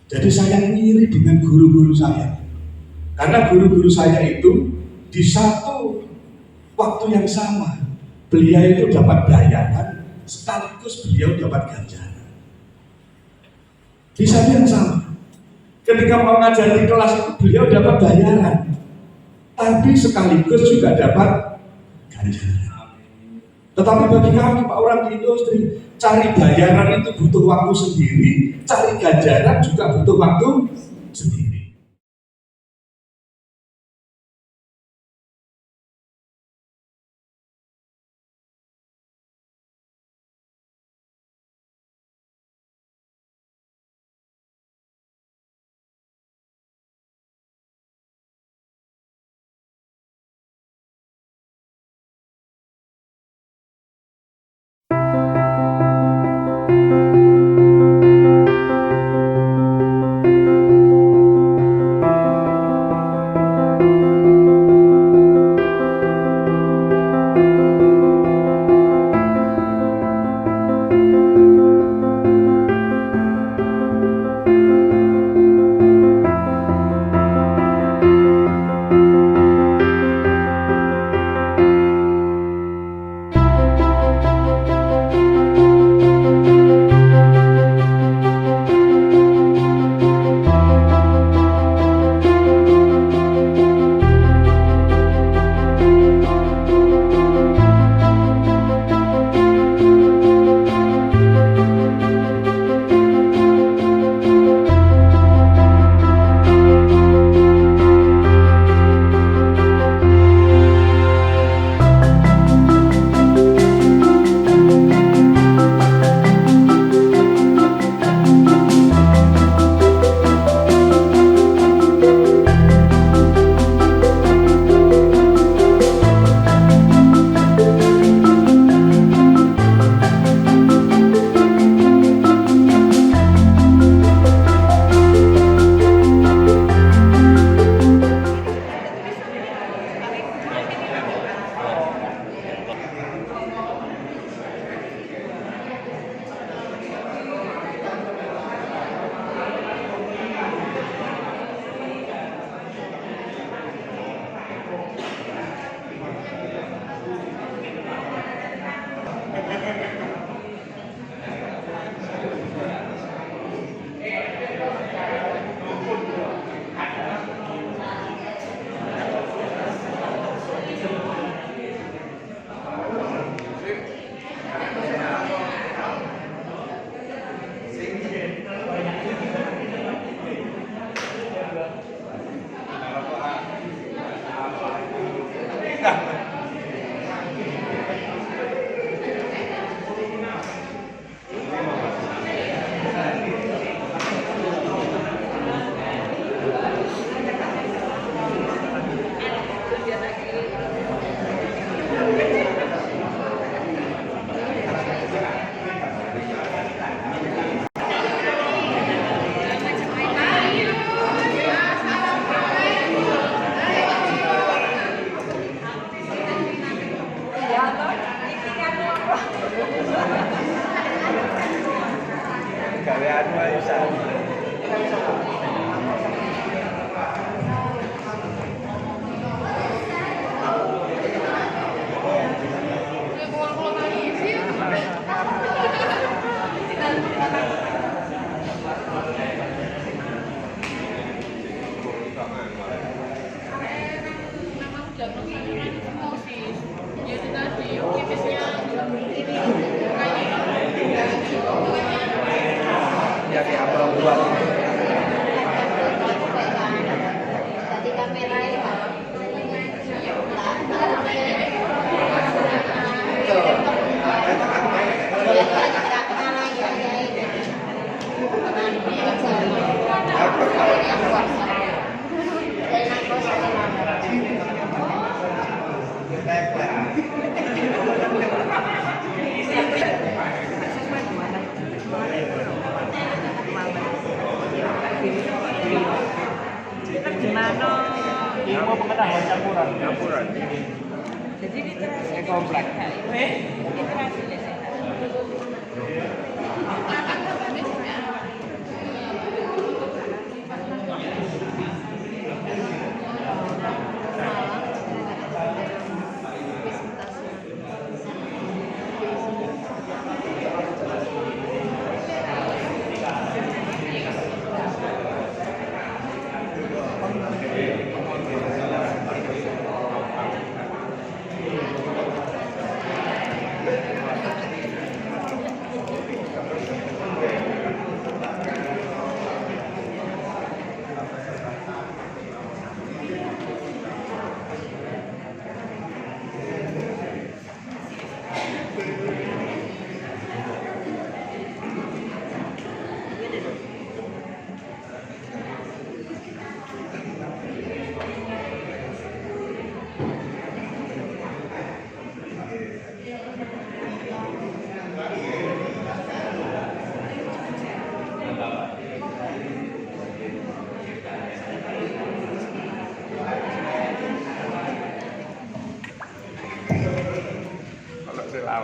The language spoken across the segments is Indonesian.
Jadi saya ngiri dengan guru-guru saya. Karena guru-guru saya itu di satu waktu yang sama, beliau itu dapat bayaran sekaligus beliau dapat ganjaran. Di saat yang sama, ketika mengajar di kelas itu beliau dapat bayaran, tapi sekaligus juga dapat ganjaran. Tetapi bagi kami Pak orang di industri, cari bayaran itu butuh waktu sendiri, cari ganjaran juga butuh waktu sendiri. Gimana? Ilmu pengetahuan campuran. Jadi literasi komplek. Literasi biasanya.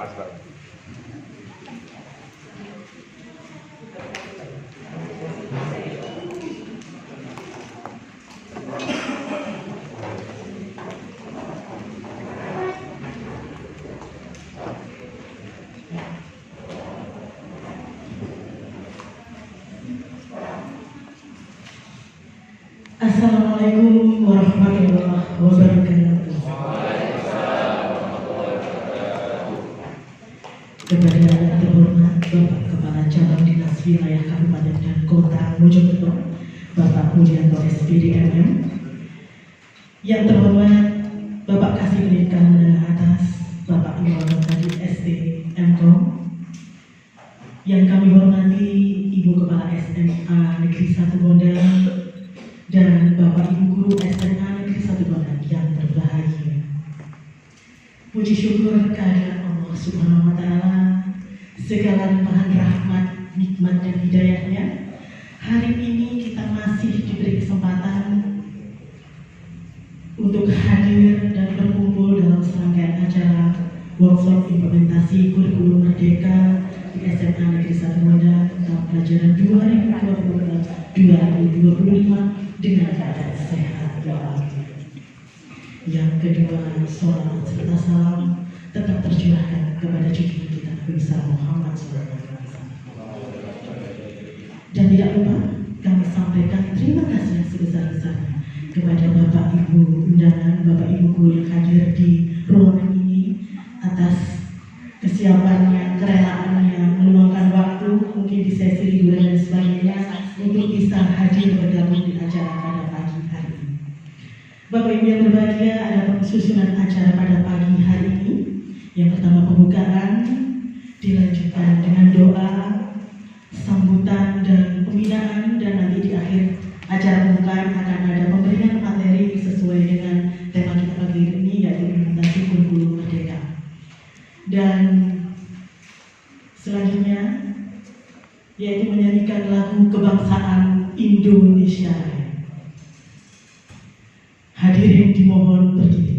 Assalamualaikum warahmatullahi wabarakatuh. Kepada yang terhormat Bapak Kepala Cabang Dinas Wilayah Kabupaten dan Kota Mojokerto, Bapak Mujianto SPDMM. Yang terhormat Bapak Kasih Pendidikan Menengah Atas, Bapak Iwan Tadi STMKOM. Yang kami hormati Ibu Kepala SMA Negeri 1 Gondang dan Bapak Ibu Guru SMA Negeri 1 Gondang yang berbahagia. Puji syukur kehadirat Allah Subhanahu wa Ta'ala, segala limpahan rahmat, nikmat dan hidayahnya. Hari ini kita masih diberi kesempatan untuk hadir dan berkumpul dalam serangkaian acara workshop implementasi kurikulum merdeka di SMA Negeri 1 Gondang tahun pelajaran 2024-2025 dengan keadaan sehat walafiat. Yang kedua, sholawat serta salam tetap tercurahkan kepada junjungan kita Nabi besar Muhammad SAW. Dan tidak lupa kami sampaikan terima kasih yang sebesar-besarnya kepada Bapak Ibu undangan, Bapak Ibu guru yang hadir di ruangan ini atas kesiapannya, kerelaannya, meluangkan waktu mungkin di sesi liburan dan sebagainya untuk bisa hadir bergabung di acara pada pagi hari ini. Bapak Ibu yang berbahagia, ada susunan acara pada pagi hari ini. Yang pertama pembukaan, dilanjutkan dengan doa, sambutan dan pembinaan, dan nanti di akhir acara pembukaan akan ada pemberian materi sesuai dengan tema kita pagi ini, yaitu implementasi kurikulum merdeka. Dan selanjutnya yaitu menyanyikan lagu kebangsaan Indonesia. Hadirin dimohon berdiri.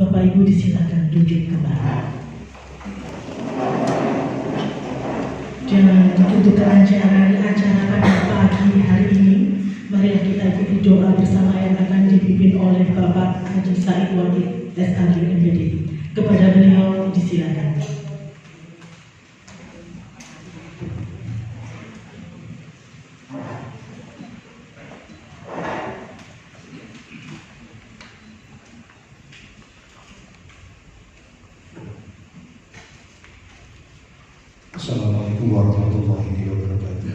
Bapak Ibu disilakan duduk kembali. Dan untuk kelancaran acara pada pagi hari ini, marilah kita ikuti doa bersama yang akan dipimpin oleh Bapak Haji Saiful SKG MPD. Kepada beliau disilakan. Assalamualaikum warahmatullahi wabarakatuh.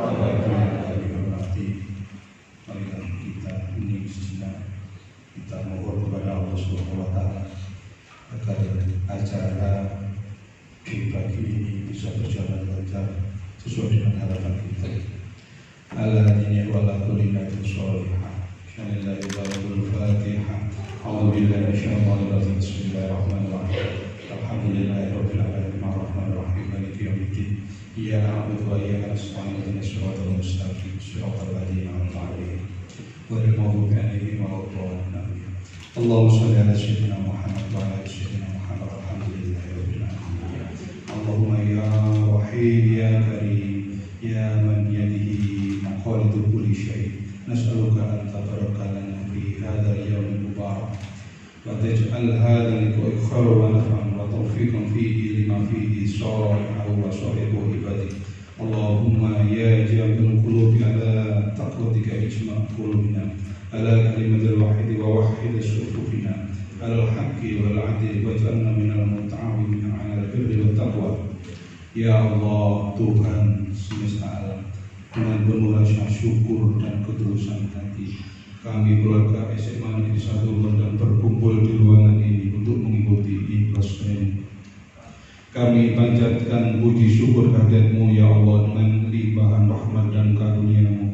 Bapak Ibu yang kami hormati, marilah kita ini sejenak kita mohon kepada Allah Subhanahu wa Ta'ala agar acara di pagi ini bisa berjalan lancar sesuai dengan harapan kita. Ala ini wala kulli ni'matin sholihah. Bismillahirrahmanirrahim. Al-Fatihah. A'udzubillahi minasyaitonir rajim. Bismillahirrahmanirrahim. Alhamdulillahirabbil alamin arrahmanir rahim maliki yaumiddin. Iyyaka na'budu wa iyyaka nasta'in ihdinas siratal mustaqim siratal ladzina an'amta 'alaihim ghairil maghdubi 'alaihim waladdallin. Allahumma shalli 'ala sayyidina Muhammad wa 'ala ali sayyidina Muhammad. Alhamdulillahirabbil alamin. Allahumma ya Rahim ya Karim ya man biyadihi maqalidul kulli syai'. Nas'aluka an tabaraka lana fi hadzal yawmil mubarak wa taj'al hadha liqa'a khairan wa naf'an توفيقا فيه لما فيه صالحه وصالح عبادك. اللهم يا جامع القلوب على تقوتك اجمع قلوبنا على كلمة الواحد ووحد صفوفنا على الحق والعدل واجعلنا من المتعاونين على البر والتقوى. Ya Allah, Tuhan semesta alam, dengan penuh rasa syukur dan ketulusan hati kami keluarga SMA Negeri 1 dan berkumpul di ruangan ini untuk mengikuti ikhlas ini. Kami panjatkan puji syukur kehadirat-Mu ya Allah dengan limpahan rahmat dan karunia-Mu.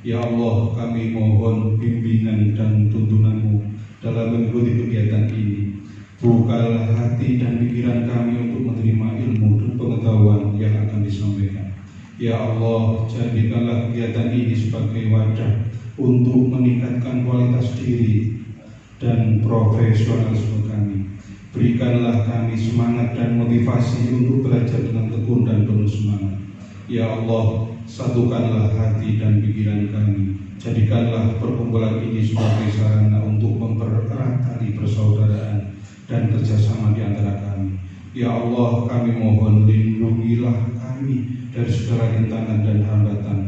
Ya Allah, kami mohon bimbingan dan tuntunan-Mu dalam mengikuti kegiatan ini. Bukalah hati dan pikiran kami untuk menerima ilmu dan pengetahuan yang akan disampaikan. Ya Allah, jadikanlah kegiatan ini sebagai wadah untuk meningkatkan kualitas diri dan profesionalisme kami. Berikanlah kami semangat dan motivasi untuk belajar dengan tekun dan penuh semangat. Ya Allah, satukanlah hati dan pikiran kami. Jadikanlah perkumpulan ini sebagai sarana untuk mempererat tali persaudaraan dan kerjasama di antara kami. Ya Allah, kami mohon lindungilah kami dari segala rintangan dan hambatan.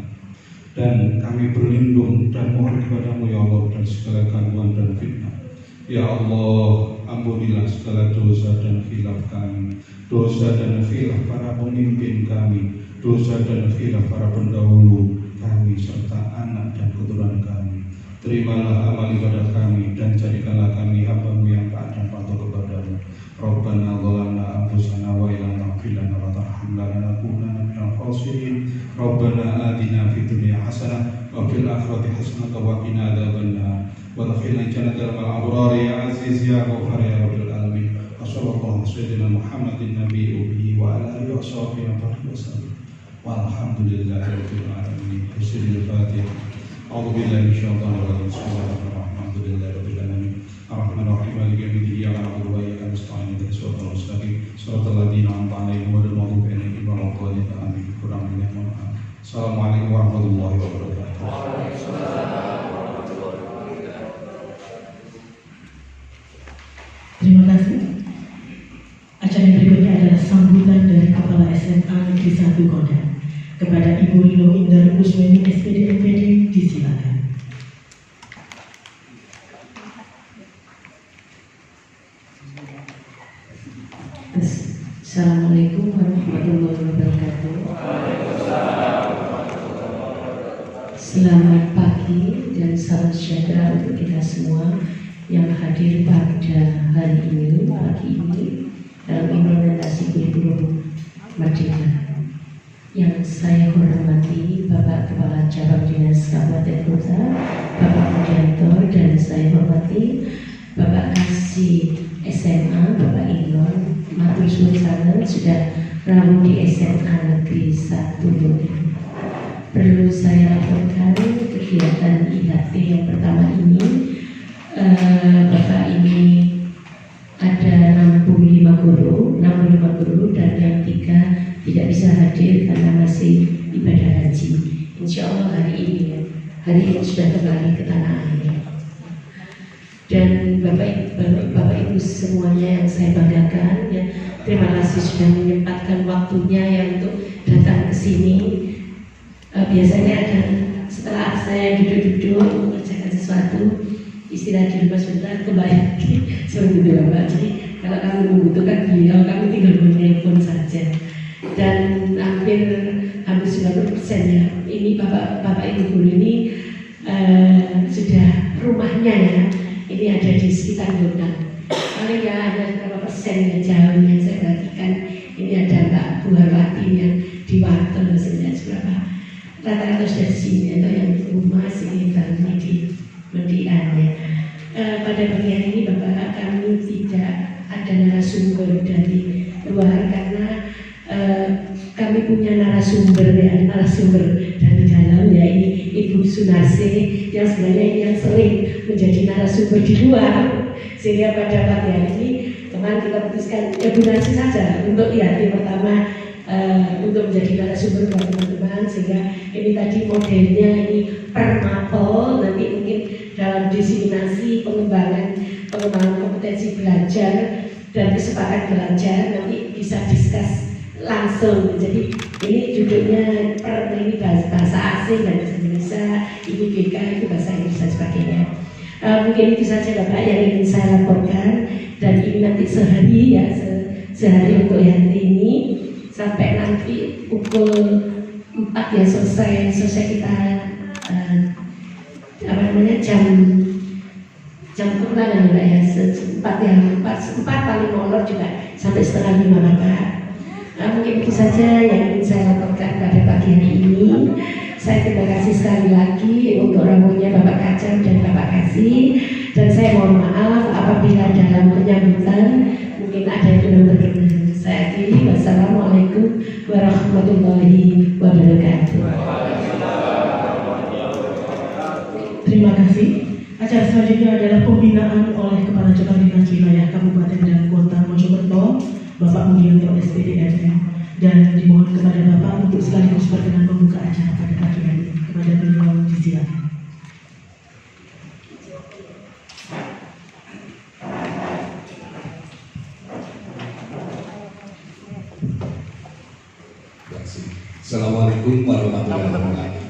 Dan kami berlindung dan mohon kepada-Mu ya Allah dari segala gangguan dan fitnah. Ya Allah, ampunilah segala dosa dan khilaf kami, dosa dan khilaf para pemimpin kami, dosa dan khilaf para pendahulu kami serta anak dan keturunan kami. Terimalah amal ibadah kami dan jadikanlah kami hamba-Mu yang taat dan patuh kepada-Mu. Rabbana zalamna anfusana wa illam taghfir lana wa tarhamna lanakunanna minal khasirin. Rabbana atina fid dunya hasanah wa fil akhirati hasanah wa qina adzabannar. Wa adkhilna jannatal abrar ya aziz ya ghafar ya rabbal alamin. Wa sallallahu ala sayyidina Muhammadin nabiyyi wa ala alihi wa sahbihi wa sallam. Walhamdulillahi rabbil alamin. Bismillahirrahmanirrahim. A'udzu billahi minasyaitonir rajim. Bismillahirrahmanirrahim. Alhamdulillahi rabbil alamin. Ar-Rahmanir Rahim. Maliki yaumiddin. Iyyaka na'budu wa iyyaka nasta'in. Ihdinas siratal mustaqim. Siratal ladzina an'amta 'alaihim ghairil maghdubi 'alaihim waladdallin. Amin. Kurang lebih mohon maaf. Assalamualaikum warahmatullahi wabarakatuh. Terima kasih. Acara berikutnya adalah sambutan dari Kepala SMA Negeri 1 Kondan. Kepada Ibu Lilo Indar Usweni SPD MPD disilakan. Assalamualaikum warahmatullahi wabarakatuh. Selamat pagi dan salam sejahtera untuk kita semua yang hadir pada hari ini, pagi ini, dalam implementasi kurikulum Merdeka. Yang saya hormati Bapak Kepala Cabang Dinas Kabupaten Kota, Bapak Mudianto, dan saya hormati Bapak Kasih SMA, Bapak Ilon, matur suwun sangat sudah rawuh di SMA Negeri 1 Kondan. Perlu saya laporkan kegiatan IHT yang pertama ini, Bapak ini ada 65 guru dan yang 3 tidak bisa hadir karena masih ibadah haji. Insya Allah hari ini, hari ini sudah kembali ke tanah air. Dan Bapak Ibu semuanya yang saya banggakan, ya, terima kasih sudah menyempatkan waktunya ya untuk datang ke sini. Biasanya ada setelah saya duduk-duduk mengerjakan sesuatu, istirahat di rumah sebentar, kembali lagi seperti itu Bapak. Jadi kalau kamu membutuhkan beliau, kamu tinggal menelpon saja. Dan hampir 90% ya, ini Bapak Ibu guru ini sudah rumahnya ya, ini ada di sekitar Gondang. Paling ya ada berapa persen ya jauh yang saya perhatikan. Ini ada Mbak Bu Harwati yang di Wartel misalnya berapa. Rata-rata sudah di sini atau yang di rumah sini baru di Mendian ya. Pada bagian ini Bapak kami tidak ada narasumber dari luar karena kami punya narasumber dari dalam ya, ini Ibu Sunarse yang sebenarnya ini yang sering menjadi narasumber di luar, sehingga pada pagi hari ini kemarin kita putuskan Bu Narsi saja untuk ya yang pertama untuk menjadi narasumber buat teman-teman, sehingga ini tadi modelnya ini per mapel, nanti mungkin dalam diseminasi pengembangan kompetensi belajar dan kesempatan belajar nanti bisa discuss langsung. Jadi ini judulnya ini bahasa asing dan bahasa Indonesia, IPK itu bahasa Inggris dan sebagainya. Mungkin itu saja Bapak yang ingin saya laporkan, dan ini nanti sehari ya sehari untuk hari ini sampai nanti pukul 4 ya selesai kita jam pulang ya 4 paling molor juga sampai setengah 5 Bapak. Mungkin itu saja yang ingin saya laporkan pada pagi hari ini. Saya terima kasih sekali lagi untuk rombongan Bapak Kacang dan Bapak Kasih, dan saya mohon maaf apabila dalam penyambutan mungkin ada yang belum berkenan. Saya akhiri, wassalamualaikum warahmatullahi wabarakatuh. Terima kasih. Acara selanjutnya adalah pembinaan oleh Kepala Cabang Dinas Wilayah Kabupaten dan Kota Mojokerto, Bapak Mudianto SPDFM, dan dimohon kepada Bapak untuk sekaligus berkenan membuka acara pada pagi hari ini. Kepada beliau disilakan. Assalamualaikum warahmatullahi wabarakatuh.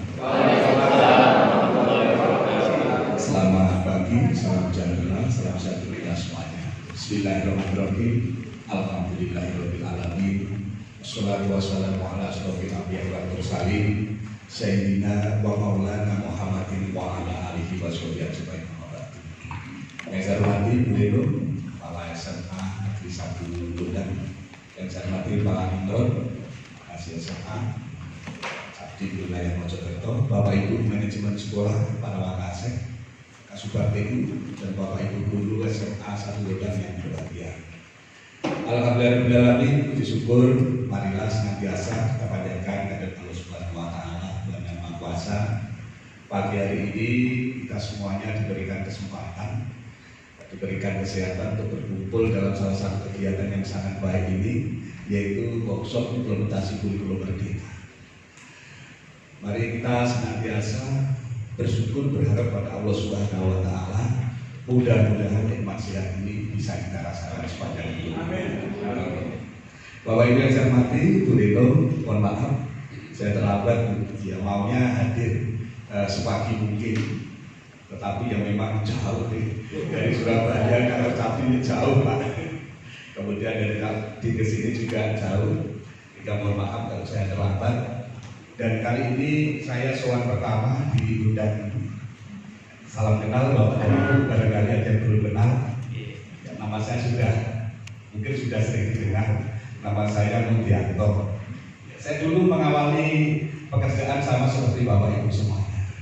Selamat pagi, salam sejahtera, salam sejahtera semuanya. Bismillahirrahmanirrahim. Alhamdulillahirabbil alamin. Wassalatu wassalamu ala asyrofil anbiya'i wal mursalin sayyidina wa maulana Muhammadin wa ala alihi wa sahbihi ajmain. Yang saya hormati Bu Deno, Kepala SMA Negeri 1 Gondang. Yang saya hormati Pak Indor, Kasih SMA di wilayah Mojokerto, Bapak Ibu manajemen sekolah, para wakasek, Kasubag PU, dan Bapak Ibu guru SMA 1 Gondang yang berbahagia. Alhamdulillah, puji syukur, marilah senantiasa kita panjatkan kepada Allah Subhanahu wa Ta'ala dan Yang Maha Kuasa. Pagi hari ini kita semuanya diberikan kesempatan, diberikan kesehatan untuk berkumpul dalam salah satu kegiatan yang sangat baik ini, yaitu workshop implementasi kurikulum merdeka. Mari kita senantiasa bersyukur, berharap pada Allah Subhanahu wa Ta'ala. Mudah-mudahan nikmat sehat ini bisa kita rasakan sepanjang hidup. Amin. Bapak Ibu yang saya hormati, Bu Deno, mohon maaf saya terlambat. Ya maunya hadir sepagi mungkin, tetapi yang memang jauh dari Surabaya ke Capri jauh Pak. Kemudian dari ke sini juga jauh. Jika mohon maaf kalau saya terlambat. Dan kali ini saya soal pertama di Gondang. Salam kenal Bapak dan Ibu, barangkali ada yang belum kenal. Ya, nama saya mungkin sudah sering dengar. Nama saya Mudianto. Saya dulu mengawali pekerjaan sama seperti Bapak Ibu semuanya.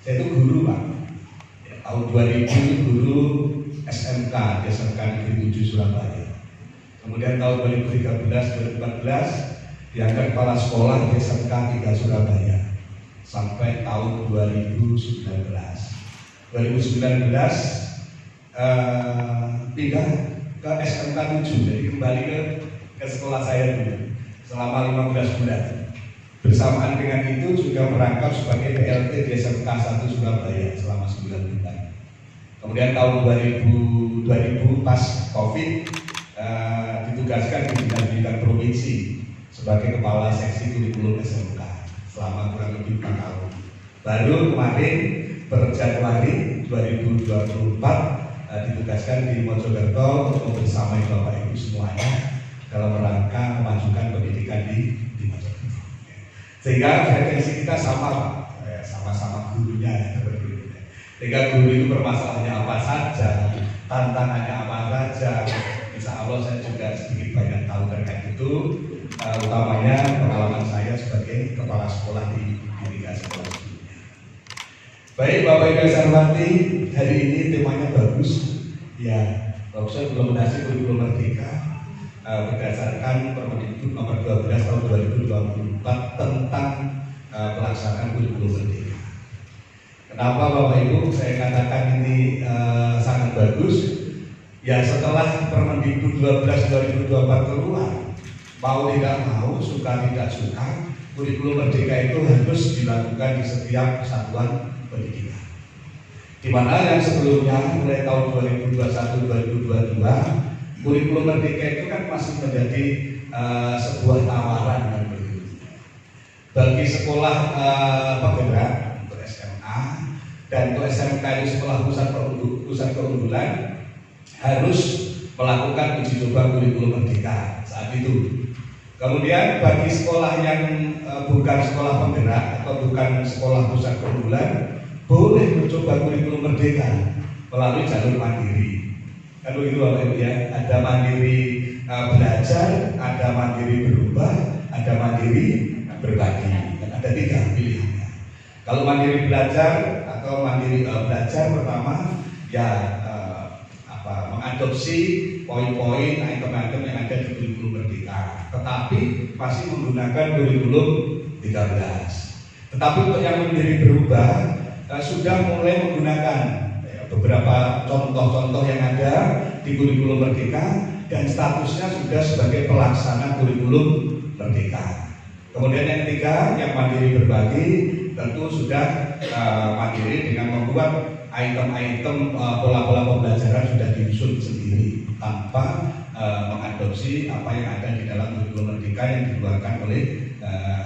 Saya itu guru Pak. Ya, tahun 2000 itu guru SMK, SMK Negeri 7 Surabaya. Kemudian tahun 2013-2014 diangkat kepala sekolah di SMK 3 Surabaya sampai tahun 2019 pindah ke SMK 7, jadi kembali ke sekolah saya dulu selama 15 bulan. Bersamaan dengan itu juga merangkap sebagai PLT di SMK 1 Surabaya selama 9 bulan. Kemudian tahun 2000 pas COVID ditugaskan di Dinas Provinsi sebagai Kepala Seksi Kurikulum SMK selama kurang lebih 4 tahun. Baru kemarin per Januari 2024 ditugaskan di Mojokerto untuk membersamai Bapak Ibu semuanya dalam rangka memajukan pendidikan di Mojokerto. Sehingga frekuensi kita sama Pak, sama-sama gurunya seperti itu. Sehingga guru itu permasalahannya apa saja, tantangannya apa saja. Insya Allah saya juga sedikit banyak tahu terkait itu, utamanya pengalaman saya sebagai kepala sekolah di tiga sekolah sebelumnya. Baik Bapak Ibu yang saya hormati, hari ini temanya bagus, ya. Profesor Implementasi Kurikulum Merdeka berdasarkan Permendikbud nomor 12 tahun 2024 tentang pelaksanaan kurikulum merdeka. Kenapa Bapak Ibu saya katakan ini sangat bagus? Ya setelah Permendikbud 12 2024 keluar, mau tidak mau, suka tidak suka, kurikulum merdeka itu harus dilakukan di setiap satuan pendidikan. Di mana yang sebelumnya mulai tahun 2021-2022 kurikulum merdeka itu kan masih menjadi sebuah tawaran kan begitu. Bagi sekolah penggerak untuk SMA dan untuk SMK itu sekolah pusat keunggulan harus melakukan uji coba kurikulum merdeka saat itu. Kemudian bagi sekolah yang bukan sekolah penggerak atau bukan sekolah pusat keunggulan boleh mencoba kurikulum merdeka melalui jalur mandiri. Kalau itu Bapak Ibu ya, ada mandiri belajar, ada mandiri berubah, ada mandiri berbagi. Ada 3 pilihannya. Kalau mandiri belajar atau mandiri belajar pertama ya mengadopsi poin-poin item-item yang ada di kurikulum merdeka, tetapi masih menggunakan kurikulum 13. Tetapi untuk yang mandiri berubah sudah mulai menggunakan beberapa contoh-contoh yang ada di kurikulum merdeka dan statusnya sudah sebagai pelaksana kurikulum merdeka. Kemudian yang ketiga, yang mandiri berbagi, tentu sudah mandiri dengan membuat item-item pola-pola pembelajaran sudah disusun sendiri tanpa mengadopsi apa yang ada di dalam kurikulum merdeka yang dikeluarkan oleh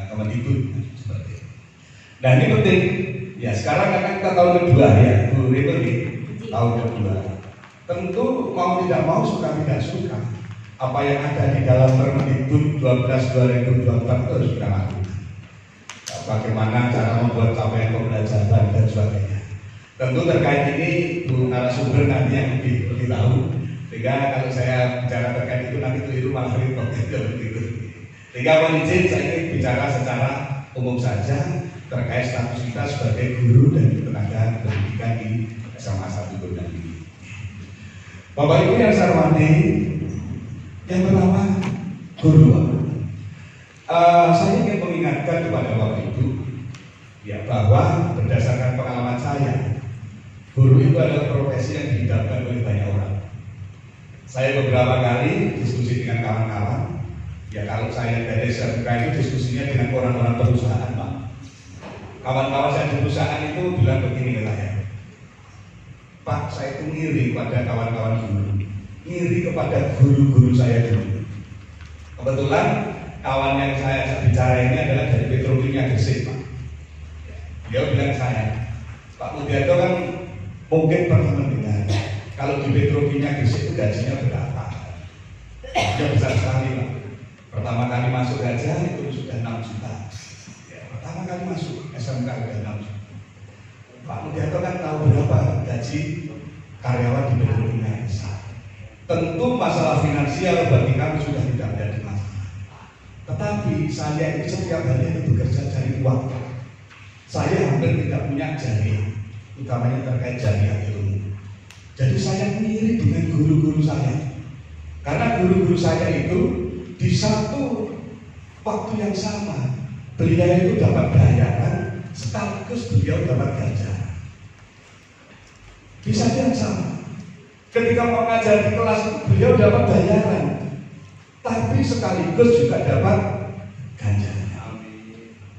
Kemendikbud seperti itu. Nah ini penting. Ya sekarang karena kita tahun kedua ya, Bu Rito nih, tahun kedua. Tentu mau tidak mau, suka tidak suka, apa yang ada di dalam Permendikbud 12/2024 itu harus kita lakukan. Bagaimana cara membuat capaian pembelajaran dan sebagainya. Tentu terkait ini Bu narasumber nanti yang lebih tahu. Sehingga kalau saya bicara terkait itu nanti keliru malah repot begitu. Sehingga mohon izin saya ingin bicara secara umum saja terkait status kita sebagai guru dan tenaga pendidikan di SMA 1 Gondang ini. Bapak Ibu yang saya hormati, yang pertama guru. Saya ingin mengingatkan kepada Bapak Ibu ya bahwa berdasarkan pengalaman saya, guru itu adalah profesi yang diidamkan oleh banyak orang. Saya beberapa kali diskusi dengan kawan-kawan. Ya kalau saya dari SMK itu diskusinya dengan orang-orang perusahaan Pak. Kawan-kawan saya di perusahaan itu bilang begini ke saya, Pak saya itu ngiri kepada kawan-kawan guru, ngiri kepada guru-guru saya dulu. Kebetulan kawan yang saya bicara ini adalah dari Petrokimia Gresik Pak. Dia bilang saya, Pak Mudianto kan mungkin pernah mendengar kalau di Petrokimia Gresik itu gajinya berapa? Gajinya besar sekali Pak. Pertama kali masuk aja itu sudah 6 juta. Ya, pertama kali masuk SMK sudah 6 juta. Pak Mudianto kan tahu berapa gaji karyawan di Petrokimia Gresik. Tentu masalah finansial bagi kami sudah tidak menjadi masalah. Tetapi saya ini setiap hari bekerja cari uang. Saya hampir tidak punya jariah, utamanya terkait jariah ilmu. Jadi saya ngiri dengan guru-guru saya. Karena guru-guru saya itu di satu waktu yang sama, beliau itu dapat bayaran sekaligus beliau dapat ganjaran. Di saat yang sama, ketika mengajar di kelas itu beliau dapat bayaran, tapi sekaligus juga dapat ganjaran.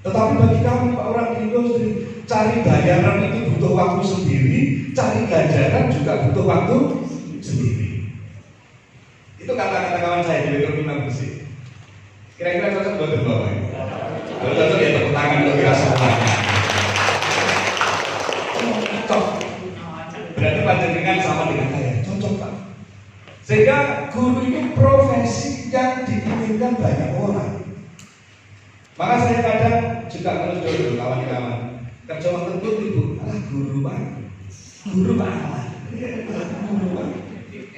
Tetapi bagi kami Pak orang di industri, cari bayaran itu butuh waktu sendiri, cari ganjaran juga butuh waktu sendiri. Itu kata-kata kawan saya di Terminal Bersih. Kira-kira cocok buat Bapak Ibu? Kalau cocok ya tepuk tangan untuk kita semuanya. Cocok. Berarti panjenengan sama dengan saya, cocok Pak. Sehingga guru itu profesi yang diinginkan banyak orang. Maka saya kadang juga kalau dulu kawan-kawan kerja waktu ibu, guru Pak, guru Pak.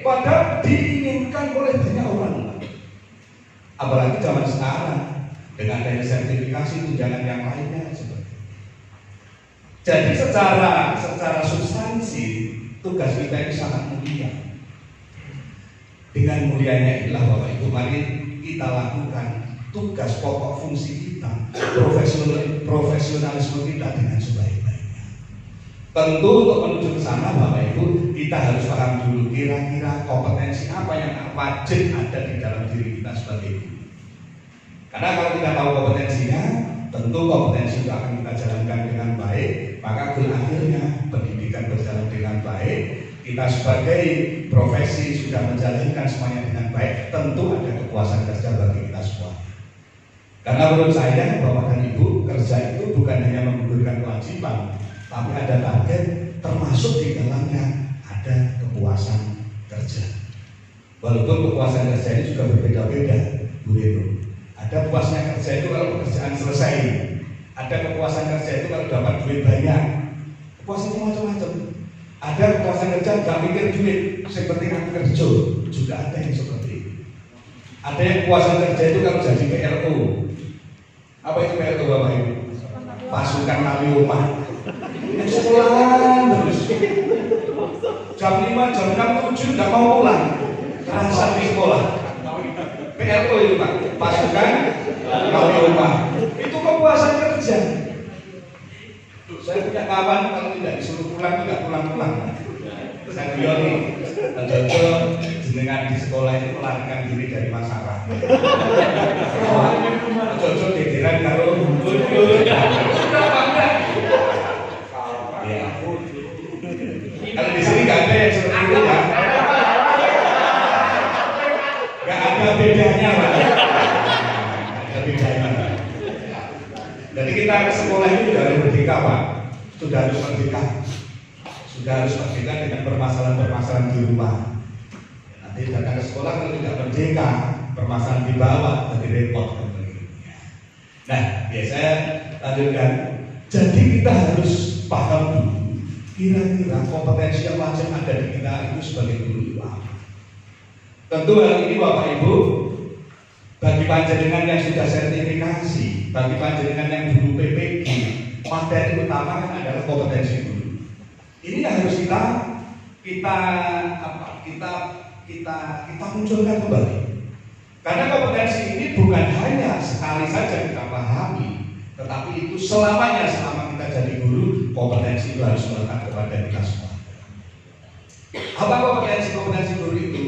Padahal diinginkan oleh banyak orang. Apalagi zaman sekarang dengan adanya sertifikasi tunjangan yang lainnya seperti. Jadi secara substansi tugas kita ini sangat mulia. Dengan mulianya inilah Bapak Ibu, mari kita lakukan tugas pokok fungsi kita, profesionalisme kita dengan sebaik-baiknya. Tentu untuk menuju ke sana Bapak Ibu, kita harus paham dulu kira-kira kompetensi apa yang wajib ada di dalam diri kita sebagai guru. Karena kalau kita tahu kompetensinya, tentu kompetensi itu akan kita jalankan dengan baik, maka akhirnya pendidikan berjalan dengan baik. Kita sebagai profesi sudah menjalankan semuanya dengan baik, tentu ada kepuasan kerja bagi kita semua. Karena menurut saya Bapak dan Ibu, kerja itu bukan hanya menggugurkan kewajiban, tapi ada target, termasuk di dalamnya ada kepuasan kerja. Walaupun kepuasan kerja ini juga berbeda-beda, Bu Reno. Ada puasnya kerja itu kalau pekerjaan selesai, ada kepuasan kerja itu kalau dapat duit banyak. Kepuasannya macam-macam. Ada kepuasan kerja nggak mikir duit, seperti aku kerja, juga ada yang seperti itu. Ada yang kepuasan kerja itu kalau jadi PLO. Apa itu PLO Bapak Ibu? Pasukan kali rumah. Sekolahan terus. Jam 5, jam 6, 7 nggak mau pulang. Rasa di sekolah. PLO itu Pak, pasukan kali rumah. Itu kepuasan kerja. Saya punya kawan kalau tidak disuruh pulang tidak pulang-pulang. Saya bilang Jojo jenengan di sekolah itu melarikan diri dari masalah. Jojo gegeran kalau kalau di sini nggak ada yang seperti itu ya. Nggak ada bedanya Pak. Ada bedanya. Jadi kita ke sekolah itu sudah harus merdeka Pak. Sudah harus merdeka dengan permasalahan-permasalahan di rumah. Nanti datang ke sekolah kalau tidak merdeka, permasalahan di bawah jadi repot. Nah, biasanya lanjutkan. Jadi kita harus paham dulu kira-kira kompetensi yang wajib ada di kita itu sebagai guru itu apa. Tentu hal ini Bapak Ibu, bagi panjenengan yang sudah sertifikasi, bagi panjenengan yang dulu PPG, materi utama kan adalah kompetensi guru. Ini yang harus kita munculkan kembali. Karena kompetensi ini bukan hanya sekali saja kita pahami, tetapi itu selamanya, selama kita jadi guru, kompetensi itu harus melekat kepada kita semua. Apa kompetensi guru itu?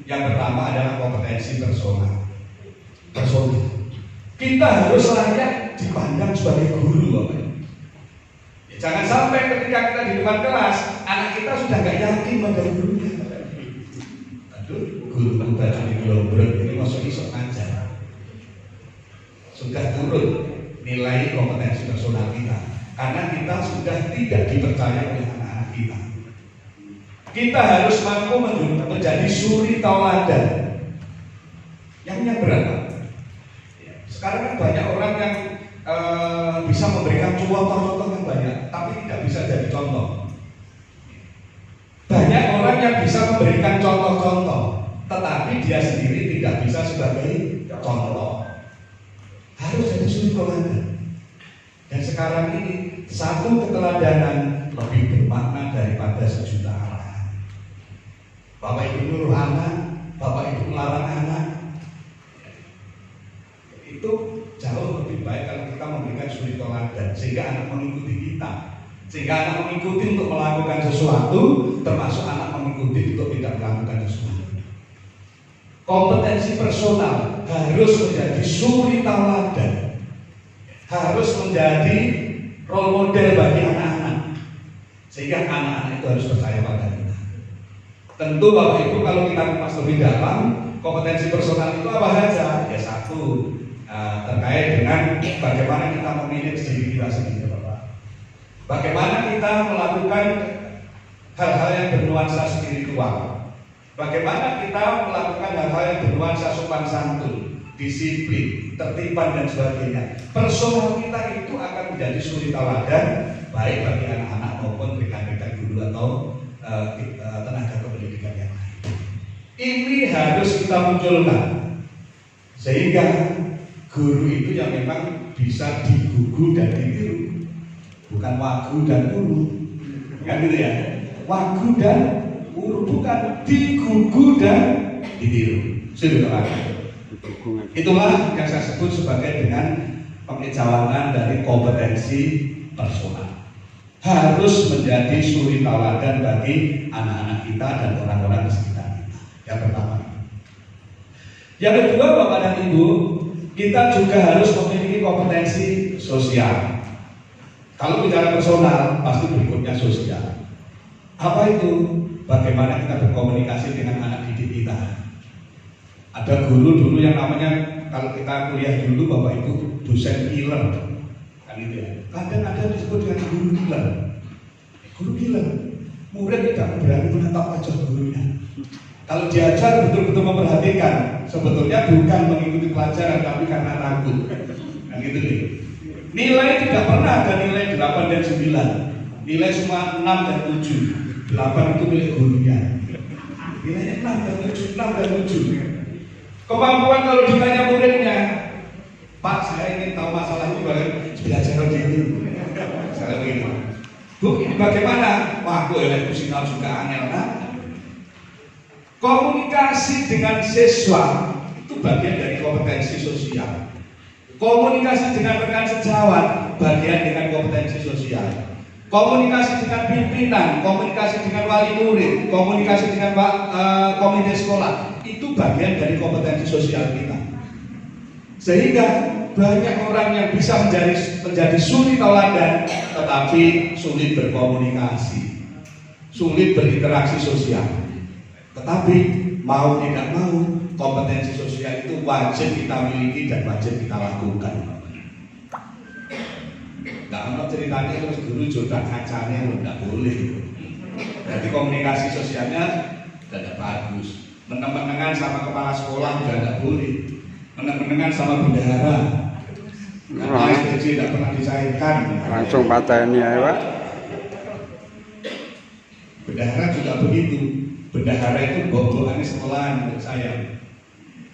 Yang pertama adalah kompetensi personal. Kita harus layak dipandang sebagai guru, Bapak. Ya, jangan sampai ketika kita di depan kelas, anak kita sudah nggak yakin pada gurunya. Aduh, guru baju di gelombrong ini masuk isok aja. Sudah turun nilai kompetensi personal kita, karena kita sudah tidak dipercaya oleh anak-anak kita. Kita harus mampu menjadi suri tauladan. Yang berapa? Sekarang kan banyak orang yang bisa memberikan contoh-contoh yang banyak, tapi tidak bisa jadi contoh. Banyak orang yang bisa memberikan contoh-contoh, tetapi dia sendiri tidak bisa sebagai contoh. Harus jadi suri tauladan. Dan sekarang ini satu keteladanan lebih bermakna daripada sejuta arahan. Bapak Ibu nyuruh anak, Bapak Ibu melarang anak, itu jauh lebih baik kalau kita memberikan suri tauladan sehingga anak mengikuti kita, sehingga anak mengikuti untuk melakukan sesuatu, termasuk anak mengikuti untuk tidak melakukan sesuatu. Kompetensi personal harus menjadi suri tauladan, harus menjadi role model bagi anak-anak. Sehingga anak-anak itu harus percaya pada kita. Tentu Bapak Ibu kalau kita kupas lebih dalam, kompetensi personal itu apa saja? Ya satu, terkait dengan bagaimana kita memanage diri kita sendiri, Bapak. Bagaimana kita melakukan hal-hal yang bernuansa spiritual. Bagaimana kita melakukan hal-hal yang bernuansa sopan santun, disiplin, tertiban dan sebagainya. Personal kita itu akan menjadi suri tauladan baik bagi anak-anak maupun rekan-rekan guru atau tenaga kependidikan yang lain. Ini harus kita munculkan sehingga guru itu yang memang bisa digugu dan ditiru, bukan wagu dan uru, kan gitu ya? Wagu dan uru, bukan digugu dan ditiru. Sudah. Itulah yang saya sebut sebagai dengan pengejawangan dari kompetensi personal. Harus menjadi suri tauladan bagi anak-anak kita dan orang-orang di sekitar kita. Yang pertama. Yang kedua, Bapak dan Ibu, kita juga harus memiliki kompetensi sosial. Kalau bicara personal, pasti berikutnya sosial. Apa itu? Bagaimana kita berkomunikasi dengan anak didik kita. Ada guru dulu yang namanya, kalau kita kuliah dulu Bapak Ibu, dosen killer, kan gitu ya. Kadang ada disebut dengan guru killer. Guru killer, murid tidak berani menatap wajah gurunya. Kalau diajar betul-betul memperhatikan, sebetulnya bukan mengikuti pelajaran tapi karena takut, kan gitu nih. Nilai tidak pernah ada nilai 8 dan 9. Nilai cuma 6 dan 7. 8 itu milik gurunya. Nilainya 6 dan 7, 6 dan 7. Kemampuan kalau ditanya muridnya, Pak, saya ingin tahu masalah ini belajar dulu. Saya begini, Bu, ini bagaimana? Wah, aku sinau juga angel. Komunikasi dengan siswa itu bagian dari kompetensi sosial. Komunikasi dengan rekan sejawat bagian dengan kompetensi sosial. Komunikasi dengan pimpinan, komunikasi dengan wali murid, komunikasi dengan komite sekolah, itu bagian dari kompetensi sosial kita. Sehingga banyak orang yang bisa menjadi suri tauladan, tetapi sulit berkomunikasi, sulit berinteraksi sosial. Tetapi mau tidak mau, kompetensi sosial itu wajib kita miliki dan wajib kita lakukan. Nggak mau ceritanya terus guru jodoh kacanya, nggak boleh. Jadi komunikasi sosialnya tidak bagus. Meneng-menengan sama kepala sekolah juga tidak boleh. Meneng-menengan sama bendahara. Karena SPJ tidak pernah dicairkan. Langsung pateni ya, Pak. Bendahara juga begitu. Bendahara itu bobolannya sekolahan menurut saya.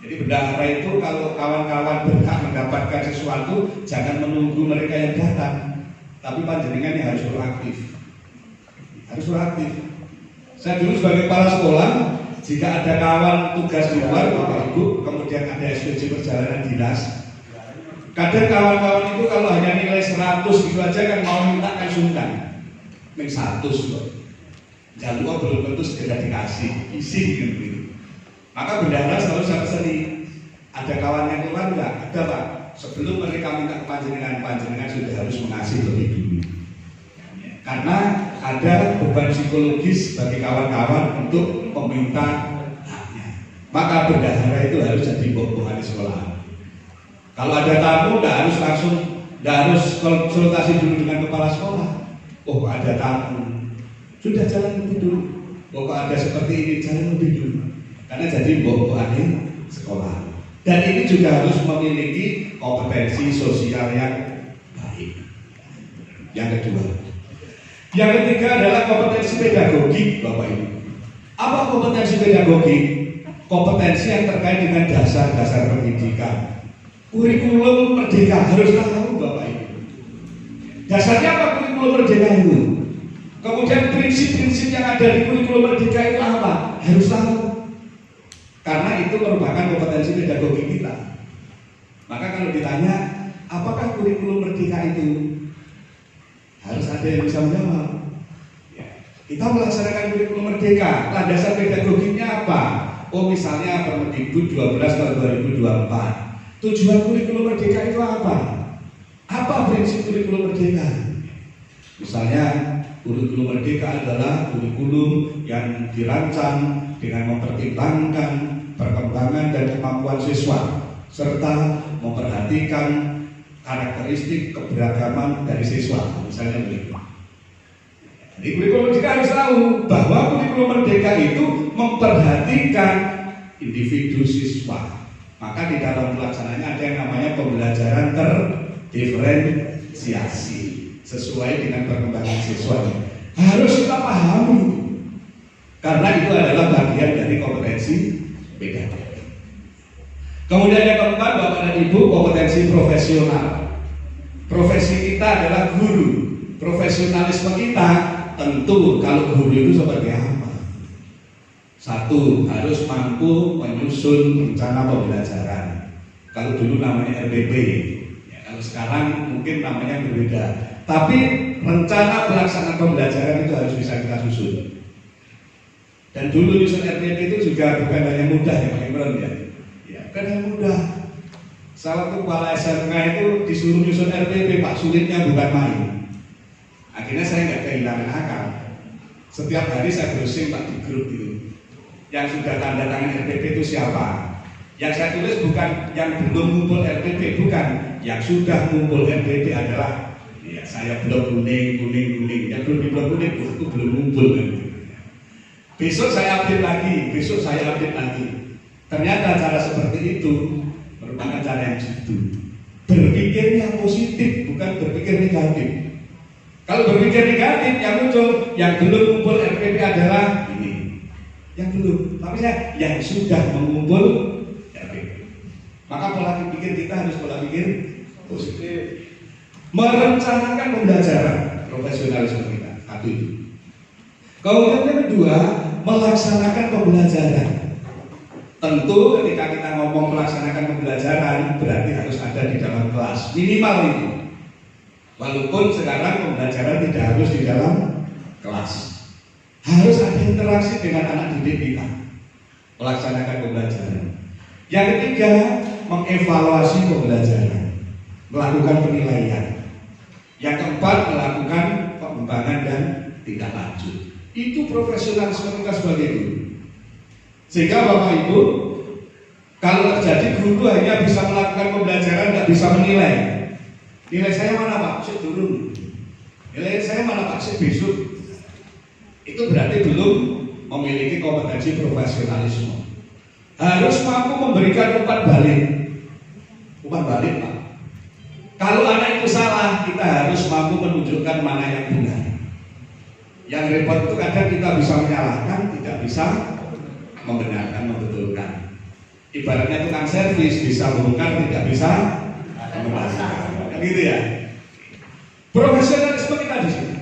Jadi bendahara itu kalau kawan-kawan berhak mendapatkan sesuatu, jangan menunggu mereka yang datang, tapi panjenengan yang harus proaktif. Harus proaktif. Saya dulu sebagai kepala sekolah, jika ada kawan tugas di luar, Bapak Ibu, kemudian ada SPJ perjalanan dinas, kadang kawan-kawan itu kalau hanya nilai 100 gitu aja kan mau minta kan sungkan. Ning 100 kok. Jalur belum tentu segera dikasih, isi gitu. Maka bendahara selalu saya pesani, ada kawan yang keluar enggak? Ada Pak. Sebelum mereka minta ke panjenengan sudah harus mengasih lebih dulu. Karena ada beban psikologis bagi kawan-kawan untuk meminta haknya. Maka bendahara itu harus jadi bobohan di sekolah. Kalau ada tamu enggak harus langsung, enggak harus konsultasi dulu dengan kepala sekolah. Oh ada tamu, sudah jalan lebih dulu. Oh ada seperti ini, jalan lebih dulu. Karena jadi bobohan sekolah. Dan ini juga harus memiliki kompetensi sosial yang baik. Yang kedua, yang ketiga adalah kompetensi pedagogik, Bapak Ibu. Apa kompetensi pedagogik? Kompetensi yang terkait dengan dasar-dasar pendidikan. Kurikulum merdeka harus tahu, Bapak Ibu. Dasarnya apa kurikulum merdeka itu? Kemudian prinsip-prinsip yang ada di kurikulum merdeka itu apa? Harus tahu. Karena itu merupakan kompetensi pedagogi kita. Maka kalau ditanya, apakah kurikulum merdeka itu? Harus ada yang bisa menjawab. Ya. Kita melaksanakan kurikulum merdeka, landasan pedagoginya apa? Oh misalnya Permendikbud 12 tahun 2024. Tujuan kurikulum merdeka itu apa? Apa prinsip kurikulum merdeka? Misalnya Kurikulum Merdeka adalah kurikulum yang dirancang dengan mempertimbangkan perkembangan dan kemampuan siswa serta memperhatikan karakteristik keberagaman dari siswa, misalnya begitu. Jadi kurikulum Merdeka harus tahu bahwa kurikulum Merdeka itu memperhatikan individu siswa. Maka di dalam pelaksanaannya ada yang namanya pembelajaran terdiferensiasi sesuai dengan perkembangan siswa. Harus kita pahami karena itu adalah bagian dari kompetensi PKD. Kemudian yang keempat, Bapak dan Ibu, kompetensi profesional. Profesi kita adalah guru. Profesionalisme kita tentu kalau guru itu seperti apa? Satu, harus mampu menyusun rencana pembelajaran. Kalau dulu namanya RPP, ya, kalau sekarang mungkin namanya berbeda. Tapi rencana pelaksanaan pembelajaran itu harus bisa kita susun. Dan dulu nyusun RPP itu juga bukan hanya mudah ya Pak Imran ya. Ya, bukan hanya mudah. Salah satu kepala SMK itu disuruh nyusun RPP, Pak, sulitnya bukan main. Akhirnya saya nggak kehilangan akal. Setiap hari saya browsing Pak di grup itu. Yang sudah tanda tangan RPP itu siapa? Yang saya tulis bukan yang belum ngumpul RPP, bukan. Yang sudah ngumpul RPP adalah ya, saya blok kuning. Yang belum di blok kuning itu belum ngumpul. Besok saya update lagi. Ternyata cara seperti itu merupakan cara yang jitu. Berpikirnya positif, bukan berpikir negatif. Kalau berpikir negatif, yang muncul yang belum ngumpul RPP adalah ini. Yang belum, tapi saya yang sudah mengumpul RPP. Maka pola pikir kita harus pola pikir positif. Merencanakan pembelajaran profesionalisme kita. Satu itu. Kemudian yang kedua, melaksanakan pembelajaran. Tentu ketika kita ngomong melaksanakan pembelajaran berarti harus ada di dalam kelas minimal itu. Walaupun sekarang pembelajaran tidak harus di dalam kelas, harus ada interaksi dengan anak didik kita. Melaksanakan pembelajaran. Yang ketiga, mengevaluasi pembelajaran, melakukan penilaian. Yang keempat, melakukan pengembangan dan tindak lanjut. Itu profesionalisme kita sebagai guru. Sehingga Bapak Ibu, kalau terjadi guru hanya bisa melakukan pembelajaran, tidak bisa menilai. Nilai saya mana Pak? Sik turun. Nilai saya mana Pak? Sik besok. Itu berarti belum memiliki kompetensi profesionalisme. Harus mampu memberikan umpan balik. Umpan balik Pak. Kalau anak itu salah, kita harus mampu menunjukkan mana yang benar. Yang repot itu kadang kita bisa menyalahkan, tidak bisa membenarkan, membetulkan. Ibaratnya tukang servis bisa bongkar, tidak bisa membenarkan. Gitu ya. Profesionalisme kita di sini.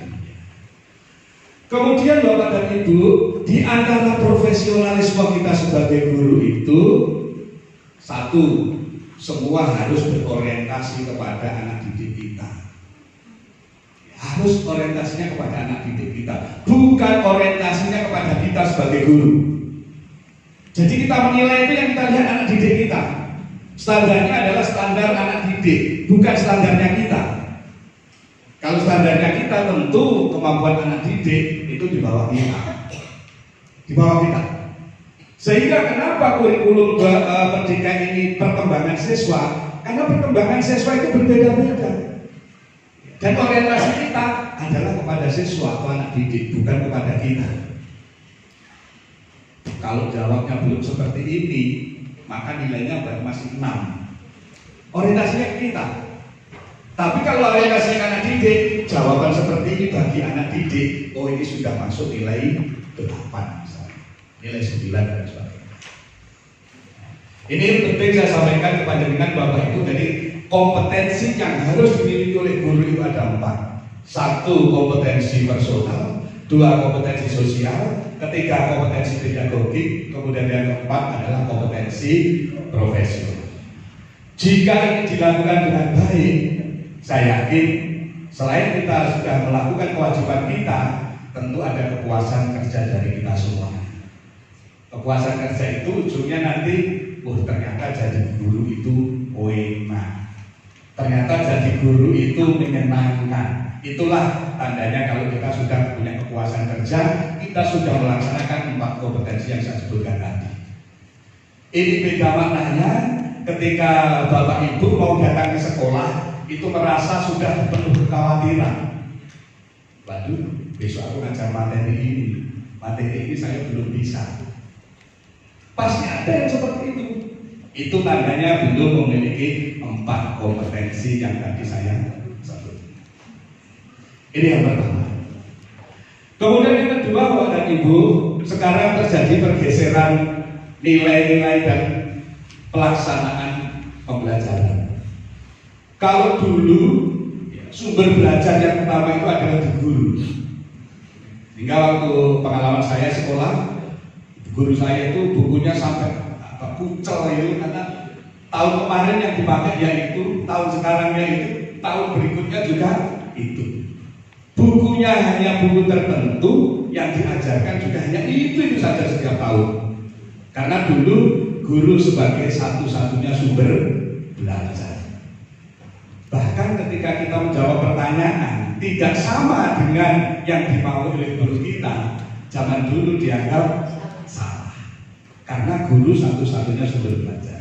Kemudian Bapak dan Ibu, di antara profesionalisme kita sebagai guru itu satu, semua harus berorientasi kepada anak didik kita. Harus orientasinya kepada anak didik kita, bukan orientasinya kepada kita sebagai guru. Jadi kita menilai itu yang kita lihat anak didik kita. Standarnya adalah standar anak didik, bukan standarnya kita. Kalau standarnya kita, tentu kemampuan anak didik itu di bawah kita. Di bawah kita. Sehingga kenapa kurikulum Merdeka ini perkembangan siswa? Karena perkembangan siswa itu berbeda-beda. Dan orientasi kita adalah kepada siswa atau anak didik, bukan kepada kita. Kalau jawabnya belum seperti ini, maka nilainya masih 6. Orientasinya ke kita. Tapi kalau orientasinya ke anak didik, jawaban seperti ini bagi anak didik, oh ini sudah masuk nilai 8 misalnya, nilai 9 dan sebagainya. Ini penting saya sampaikan kepada Bapak Ibu. Jadi kompetensi yang harus dimiliki oleh guru itu ada 4. 1, kompetensi personal. 2, kompetensi sosial. 3, kompetensi pedagogik. Kemudian yang keempat adalah kompetensi profesional. Jika ini dilakukan dengan baik, saya yakin selain kita sudah melakukan kewajiban kita, tentu ada kepuasan kerja dari kita semua. Kepuasan kerja itu ujungnya nanti, ternyata jadi guru itu enak. Ternyata jadi guru itu menyenangkan. itulah tandanya kalau kita sudah punya kepuasan kerja, kita sudah melaksanakan 4 kompetensi yang saya sebutkan tadi. Ini beda maknanya ketika Bapak Ibu mau datang ke sekolah, itu merasa sudah penuh kekhawatiran. Waduh, besok aku ngajar materi ini saya belum bisa. Pasti ada yang seperti itu. Itu tandanya belum memiliki 4 kompetensi yang tadi saya sebut. Ini yang pertama. Kemudian yang kedua, Bapak dan Ibu, sekarang terjadi pergeseran nilai-nilai dan pelaksanaan pembelajaran. Kalau dulu sumber belajar yang pertama itu adalah di guru. Hingga waktu pengalaman saya sekolah, guru saya itu bukunya sampai kucel itu, karena tahun kemarin yang dipakai ya itu, tahun sekarangnya itu, tahun berikutnya juga itu. Bukunya hanya buku tertentu, yang diajarkan juga hanya itu saja setiap tahun. Karena dulu guru sebagai satu-satunya sumber belajar. Bahkan ketika kita menjawab pertanyaan tidak sama dengan yang dimau oleh guru kita, zaman dulu dianggap salah. Karena guru satu-satunya sumber belajar.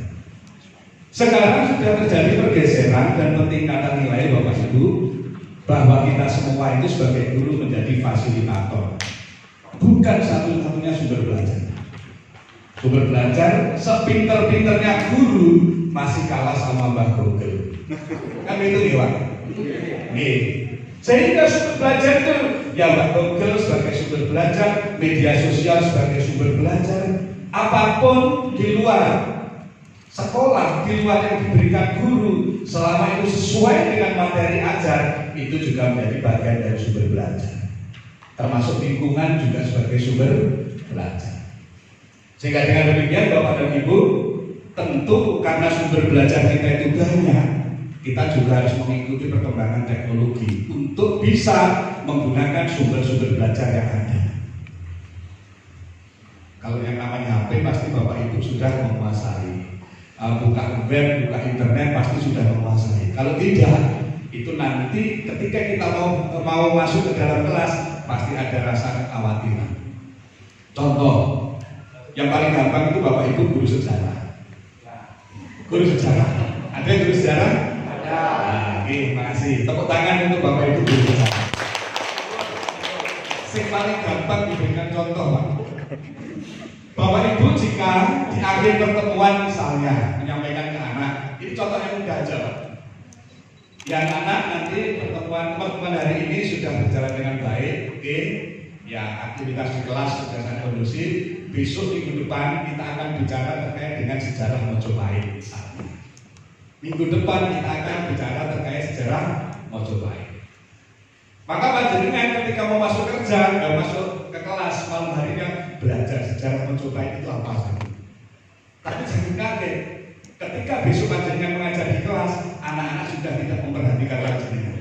Sekarang sudah terjadi pergeseran dan peningkatan nilai Bapak Ibu, bahwa kita semua itu sebagai guru menjadi fasilitator, bukan satu-satunya sumber belajar. Sumber belajar sepinter-pinternya guru masih kalah sama Mbah Google. Kan itu ya Pak? Nih. Sehingga sumber belajar itu ya Mbah Google sebagai sumber belajar, media sosial sebagai sumber belajar, apapun di luar sekolah, di luar yang diberikan guru, selama itu sesuai dengan materi ajar, itu juga menjadi bagian dari sumber belajar. Termasuk lingkungan juga sebagai sumber belajar. Sehingga dengan demikian Bapak dan Ibu, tentu karena sumber belajar kita itu banyak, kita juga harus mengikuti perkembangan teknologi untuk bisa menggunakan sumber-sumber belajar yang ada. Kalau yang namanya HP pasti Bapak Ibu sudah menguasai. Buka web, buka internet pasti sudah menguasai. Kalau tidak, itu nanti ketika kita mau masuk ke dalam kelas pasti ada rasa kekhawatiran. Contoh, yang paling gampang itu Bapak Ibu guru sejarah. Guru sejarah, ada yang guru sejarah? Ada. Oke, makasih. Tepuk tangan untuk Bapak Ibu guru sejarah. Yang paling gampang diberikan contoh, Pak. Bapak Ibu jika di akhir pertemuan misalnya menyampaikan ke anak, ini contoh yang mudah aja Pak. Yang anak nanti pertemuan hari ini sudah berjalan dengan baik, oke? Ya aktivitas di kelas sudah sangat kondusif. Besok minggu depan kita akan bicara terkait dengan sejarah Mojopahit misalnya. Minggu depan kita akan bicara terkait sejarah Mojopahit. Maka panjenengan ketika mau masuk kerja, nggak masuk ke kelas malam harinya belajar sejarah Mojopahit itu apa saja. Tapi jangan kaget, ketika besok panjenengan mengajar di kelas, anak-anak sudah tidak memperhatikan panjenengan.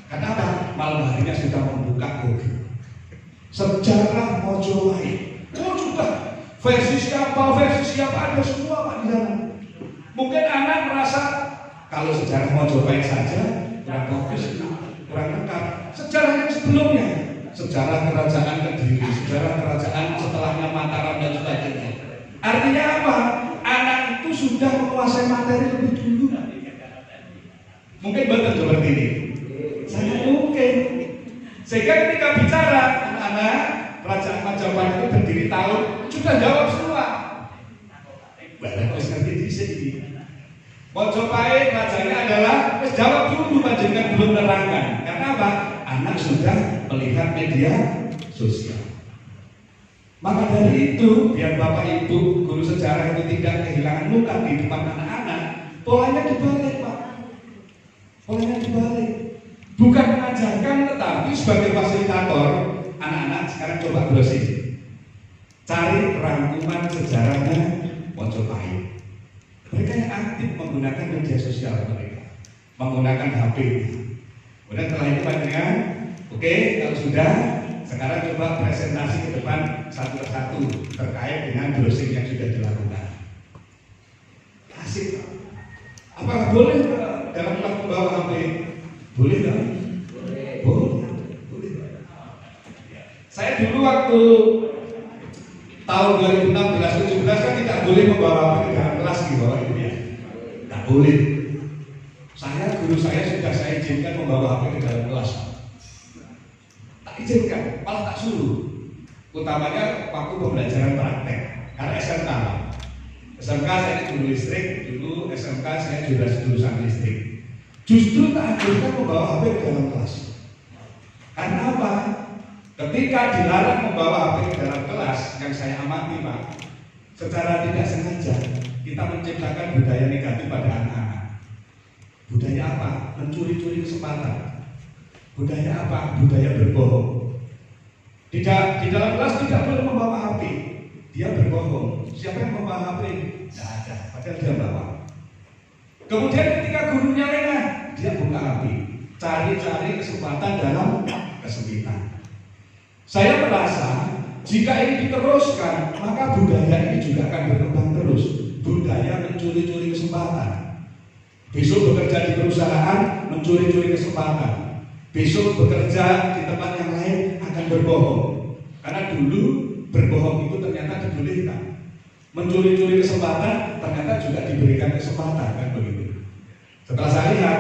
Kenapa? Malam harinya sudah membuka Google. Sejarah Mojopahit. Oh sudah, versi siapa ada semua Pak di sana. Mungkin anak merasa kalau sejarah Mojopahit saja kurang fokus, kurang lengkap. Sejarah yang sebelumnya, sejarah kerajaan Kediri, sejarah kerajaan setelahnya Mataram dan sebagainya. Artinya apa? Anak itu sudah menguasai materi lebih dulu. Mungkin betul seperti ini. Sangat mungkin. Sehingga ketika bicara anak-anak, kerajaan Majapahit itu berdiri tahun, sudah jawab semua. Bapak harus ngerti di sini. Mojopahit rajanya adalah jawab dulu panjenengan belum menerangkan. Karena apa? Anak sudah melihat media sosial. Maka dari itu, biar Bapak Ibu guru sejarah itu tidak kehilangan muka di depan anak-anak, polanya dibalik Pak. Polanya dibalik. Bukan mengajarkan, tetapi sebagai fasilitator, anak-anak sekarang coba browsing, cari rangkuman sejarahnya Mojopahit. Mereka yang aktif menggunakan media sosial mereka, menggunakan HP. Kemudian setelah itu panjenengan, oke, kalau sudah, sekarang coba presentasi ke depan satu persatu terkait dengan browsing yang sudah dilakukan. Asik. Apakah boleh dalam waktu bawa HP? Boleh kan? waktu tahun 2016-17 kan tidak boleh membawa HP ke dalam kelas gitu Bapak Ibu ya. Tidak boleh. Guru saya sudah saya izinkan membawa HP ke dalam kelas. Tak izinkan, malah tak suruh. Utamanya waktu pembelajaran praktek. Karena SMK. SMK saya guru listrik, dulu SMK saya jurusan listrik. Justru tak anjurkan membawa HP ke dalam kelas. Karena apa? Ketika dilarang membawa HP ke dalam kelas, yang saya amati Pak, secara tidak sengaja kita menciptakan budaya negatif pada anak-anak. Budaya apa? Mencuri-curi kesempatan. Budaya apa? Budaya berbohong. Di dalam kelas tidak boleh membawa HP. Dia berbohong. Siapa yang membawa HP? Tidak ada. Padahal dia bawa. Kemudian ketika gurunya lengah, dia buka HP. Cari-cari kesempatan dalam kesempitan. Saya merasa jika ini diteruskan, maka budaya ini juga akan berkembang terus. Budaya mencuri-curi kesempatan. Besok bekerja di perusahaan, mencuri-curi kesempatan. Besok bekerja di tempat yang lain akan berbohong. Karena dulu berbohong itu ternyata dibolehkan. Mencuri-curi kesempatan ternyata juga diberikan kesempatan, kan begitu. Setelah saya lihat,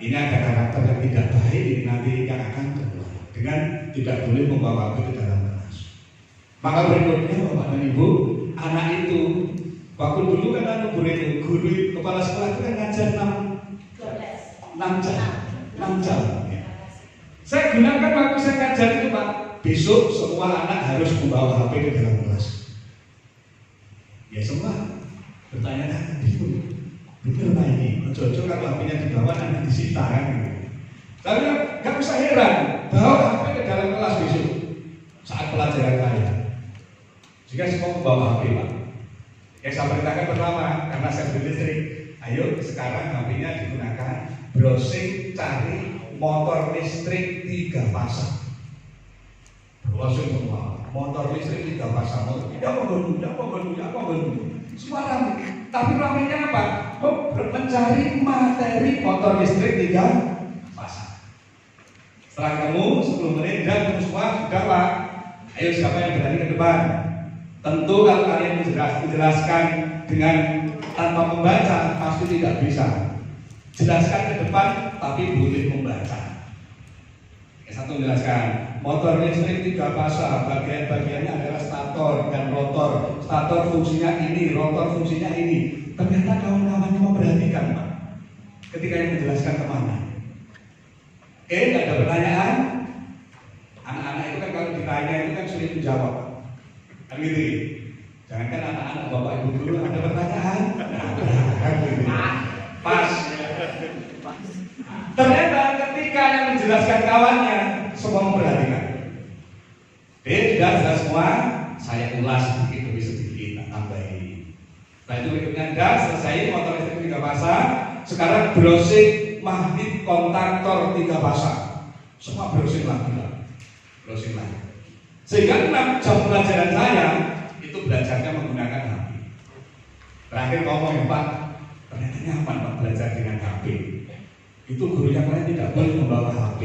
ini ada karakter yang tidak baik ini nanti yang akan keluar dengan tidak boleh membawa HP ke dalam kelas. Maka berikutnya Bapak dan Ibu, anak itu waktu dulu kan guru kepala sekolah itu kan ngajar 6 jam. Ya. Saya gunakan waktu saya ngajar itu Pak, besok semua anak harus membawa HP ke dalam kelas. Ya semua bertanya-tanya bingung. Betul Pak ini, ojo-ojo kalau HP-nya dibawa nanti disita kan. Tapi nggak usah heran, bawa HP ke dalam kelas besok saat pelajaran saya. Jika semua membawa HP Pak, yang saya perintahkan pertama, karena saya beli listrik, ayo sekarang HP-nya digunakan browsing cari motor listrik 3 pasang. Browsing semua, motor listrik 3 pasang, ya apa semua rame. Tapi ramenya apa? Mencari materi motor listrik 3 pasang. Setelah kamu 10 menit dan kamu semua sudah Pak, ayo siapa yang berani ke depan? Tentu kalau kalian menjelaskan dengan tanpa membaca pasti tidak bisa. Jelaskan ke depan tapi boleh membaca. Satu menjelaskan motor listrik 3 pasang, bagian-bagiannya adalah stator dan rotor. Stator fungsinya ini, rotor fungsinya ini. Ternyata kawan-kawannya memperhatikan Pak. Ketika yang menjelaskan kemana? Tidak ada pertanyaan. Anak-anak itu kan kalau ditanya itu kan sulit menjawab. Kan gitu. Jangankan anak-anak bapak ibu guru ada pertanyaan. Kan gitu. Pas. Ternyata ketika yang menjelaskan kawannya semua memperhatikan. Sudah jelas semua. Saya ulas sedikit demi sedikit, tambahin. Nah itu berikutnya selesai motor listrik 3 pasang. Sekarang browsing magnet kontaktor 3 pasang. Semua browsing lagi. Sehingga 6 jam pelajaran saya itu belajarnya menggunakan HP. Terakhir ngomong Pak, ternyata nyaman Pak belajar dengan HP. Itu guru yang lain tidak boleh membawa HP.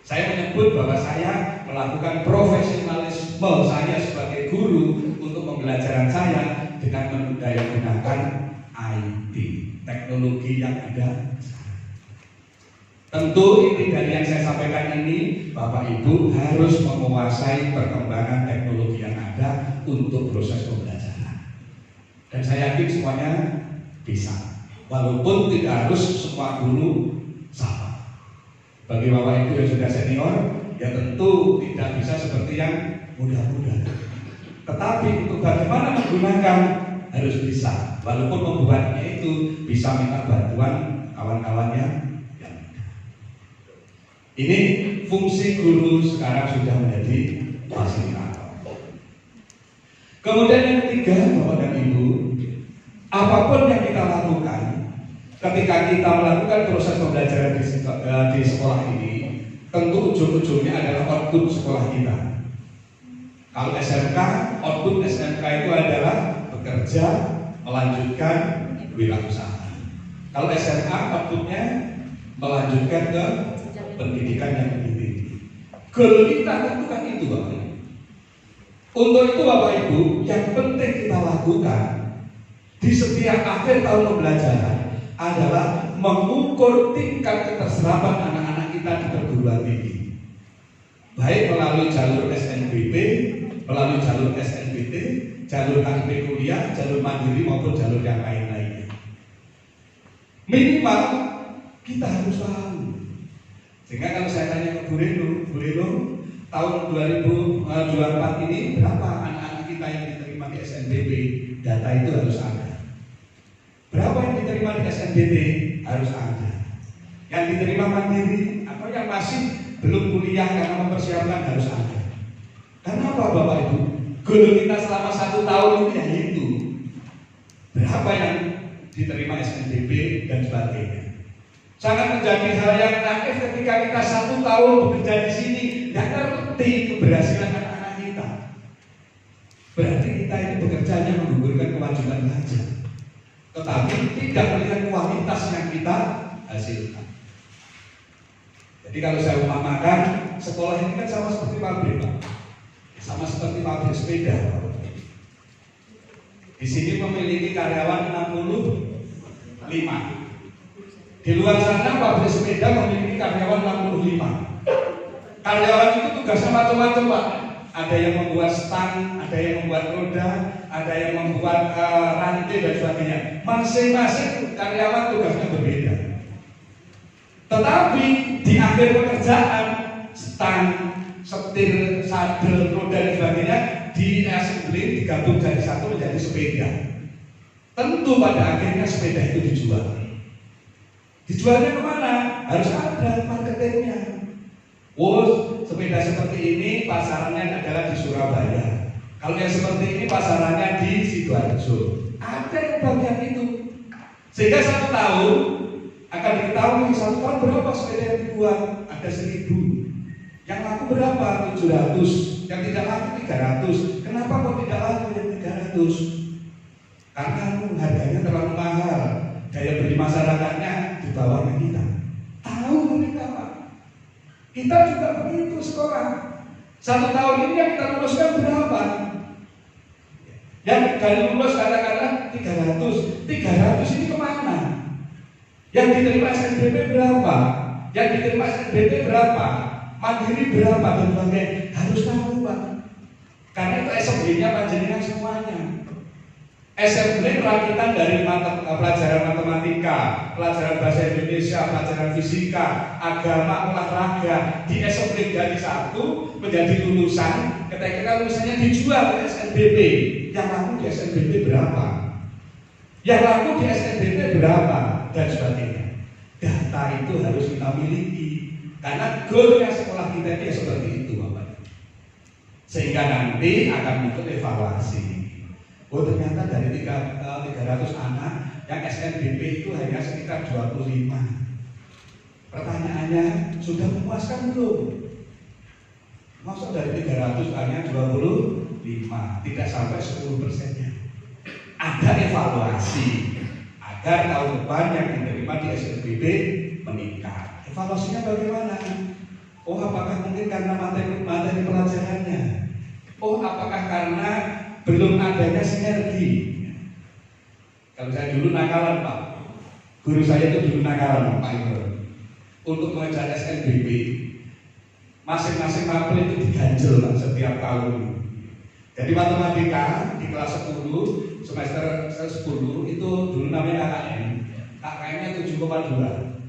Saya menyebut bahwa saya melakukan profesionalisme saya sebagai guru untuk pembelajaran saya dengan menggunakan IT, teknologi yang ada. Tentu inti dari yang saya sampaikan ini, Bapak Ibu harus menguasai perkembangan teknologi yang ada untuk proses pembelajaran. Dan saya yakin semuanya bisa. Walaupun tidak harus semua guru sama. Bagi Bapak Ibu yang sudah senior, ya tentu tidak bisa seperti yang muda-muda. Tetapi untuk bagaimana menggunakan harus bisa. Walaupun membuatnya itu bisa minta bantuan kawan-kawannya. Ini fungsi guru sekarang sudah menjadi fasilitator. Kemudian yang ketiga, Bapak dan Ibu, apapun yang kita lakukan, ketika kita melakukan proses pembelajaran di sekolah ini, tentu ujung-ujungnya adalah output sekolah kita. Kalau SMK, output SMK itu adalah bekerja, melanjutkan wirausaha. Kalau SMA, outputnya melanjutkan ke pendidikan yang lebih tinggi. Goal kita tentu kan itu Bapak. Untuk itu Bapak Ibu, yang penting kita lakukan di setiap akhir tahun pembelajaran adalah mengukur tingkat keterserapan anak-anak kita di perguruan tinggi, baik melalui jalur SNBP, melalui jalur SNBT, jalur HIP kuliah, jalur mandiri maupun jalur yang lain-lainnya. Minimal kita harus tahu. Sehingga kalau saya tanya ke Bu Reno, tahun 2024 ini berapa anak-anak kita yang diterima di SNBP? Data itu harus ada. Berapa yang diterima di SNBT? Harus ada. Yang diterima mandiri atau yang masih belum kuliah karena mempersiapkan harus ada. Karena apa Bapak Ibu? Guru kita selama 1 tahun ini ya itu. Berapa yang diterima SNBP dan sebagainya. Sangat menjadi hal yang naif ketika kita 1 tahun bekerja di sini tidak ngerti keberhasilan anak-anak kita. Berarti kita ini bekerjanya menggugurkan kewajiban saja, tetapi tidak melihat kualitas yang kita hasilkan. Jadi kalau saya umpamakan, sekolah ini kan sama seperti pabrik, Pak. Sama seperti pabrik sepeda. Di sini memiliki karyawan 65. Di luar sana pabrik sepeda memiliki karyawan 65. Karyawan itu tugasnya macam-macam, Pak. Ada yang membuat stang, ada yang membuat roda, ada yang membuat rantai dan sebagainya. Masing-masing karyawan tugasnya berbeda. Tetapi di akhir pekerjaan, stang, setir, sadel, roda dan sebagainya di assembly digabung jadi satu menjadi sepeda. Tentu pada akhirnya sepeda itu dijual. Dijualnya kemana? Harus ada marketingnya. Sepeda seperti ini pasarannya adalah di Surabaya. Kalau yang seperti ini pasarannya di Sidoarjo. Ada yang bagian itu. Sehingga 1 tahun akan diketahui 1 tahun berapa sepeda yang dibuat. Ada 1000. Yang laku berapa? 700. Yang tidak laku 300. Kenapa kok tidak laku yang 300? Karena harganya terlalu mahal. Daya beli masyarakatnya di bawahnya kita. Tahu mereka, Pak. Kita juga begitu sekolah. 1 tahun ini yang kita luluskan berapa? Yang dari lulus katakanlah 300. 300 ini kemana? Yang diterima SNBP berapa? Yang diterima SNBP berapa? Mandiri berapa? Dan sebagainya. Harus tahu, Pak. Karena itu SMB-nya panjenengan semuanya. SMB rakitan dari pelajaran matematika, pelajaran bahasa Indonesia, pelajaran fisika, agama, olahraga. Di SMB dari 1 menjadi lulusan. Ketika lulusannya dijual ke SNBP, yang laku di SNBP berapa? Yang laku di SNBP berapa? Dan sebagainya. Data itu harus kita miliki. Karena goalnya sekolah kita ini seperti itu, Bapak. Sehingga nanti akan muncul evaluasi. Ternyata dari 300 anak yang SNBP itu hanya sekitar 25. Pertanyaannya, sudah memuaskan belum? Masa dari 300 hanya 25, tidak sampai 10%-nya. Ada evaluasi agar tahun depan yang diterima di SNBP meningkat. Evaluasinya bagaimana? Apakah mungkin karena materi pelajarannya? Apakah karena belum adanya sinergi? Kalau saya dulu nakalan, Pak. Guru saya itu dulu nakalan, Pak Ibu. Untuk mengejar SNBP, masing-masing mapel itu diganjel, Pak, setiap tahun. Jadi matematika di kelas 10, semester 10 itu dulu namanya KKN. KKN-nya 7,2.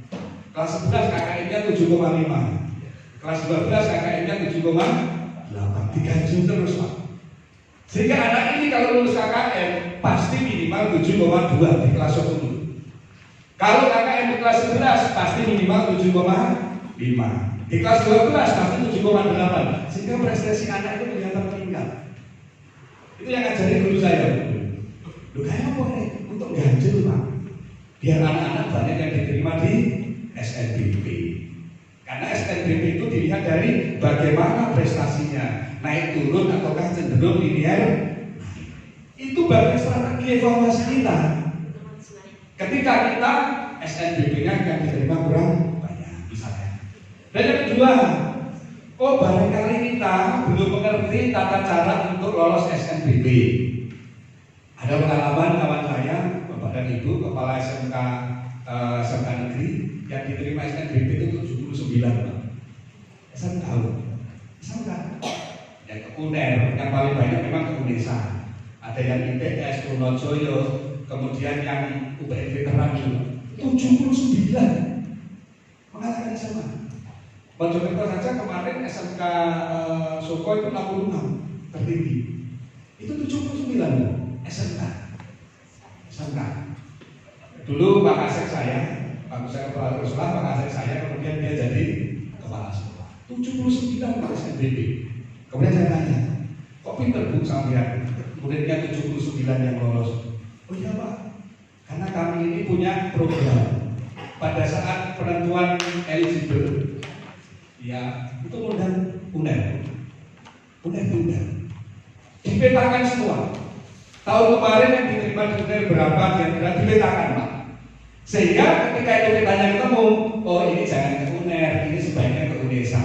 Kelas 11 KKN-nya 7,5. Kelas 12 KKN-nya 7,8. Diganjel terus, Pak. Sehingga anak ini kalau lulus KKN pasti minimal 7,2 di kelas 10. Kalau KKN di kelas 11 pasti minimal 7,5. Di kelas 12 pasti 7,8. Sehingga prestasi anak itu kelihatan meningkat. Itu yang ngajarin guru saya. Kayak apa nih? Untuk ganjil, Pak. Biar anak-anak banyak yang diterima di SNBP. Karena SNBP itu dilihat dari bagaimana prestasinya, naik turun ataukah cenderung linear. Itu bagian strategi evaluasi kita. Ketika kita SNBP-nya yang diterima kurang banyak misalnya. Dan yang kedua, kok barangkali kita belum mengerti tata cara untuk lolos SNBP. Ada pengalaman kawan saya, Bapak dan Ibu, kepala SMK negeri yang diterima SNBP itu 79, Pak. Saya tahu, yang ke UNER, yang paling banyak memang ke UNESA. Ada yang ITS, Trunojoyo, kemudian yang UPN Veteran juga. 79 mengatakan sama. Mojokerto saja kemarin SMK Soko itu 66 tertinggi. Itu 79 SMK. Dulu Pak Kasek saya, Pak Kepala Sekolah, Pak Kasek saya, kemudian dia jadi kepala sekolah. 79 Pak SNBP. Kemudian saya tanya, kok pinter Bu sampean? Muridnya 79 yang lolos. Oh iya Pak, karena kami ini punya program. Pada saat penentuan eligible, ya itu undang UNER, dipetakan semua. Tahun kemarin yang diterima di UNER berapa kira-kira dipetakan Pak. Sehingga ketika itu petanya ketemu, oh ini jangan ke UNER, ini sebaiknya ke UNESA.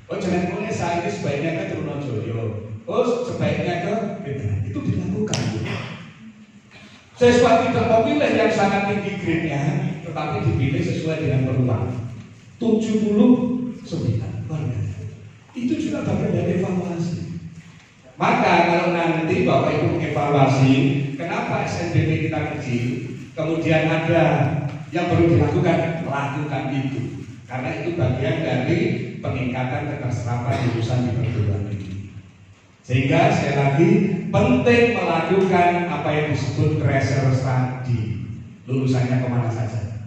Oh jangan ke UNESA, ini sebaiknya ke Trunojoyo. Oh sebaiknya ke Veteran. Itu dilakukan. Siswa tidak memilih yang sangat tinggi grade-nya, tetapi dipilih sesuai dengan peluang. 79 warga. Itu juga bagian dari evaluasi. Maka kalau nanti Bapak Ibu mengevaluasi kenapa SNBP kita kecil, kemudian ada yang perlu dilakukan, lakukan itu. Karena itu bagian dari peningkatan keterserapan lulusan di perguruan tinggi. Sehingga sekali lagi penting melakukan apa yang disebut tracer study. Lulusannya kemana saja.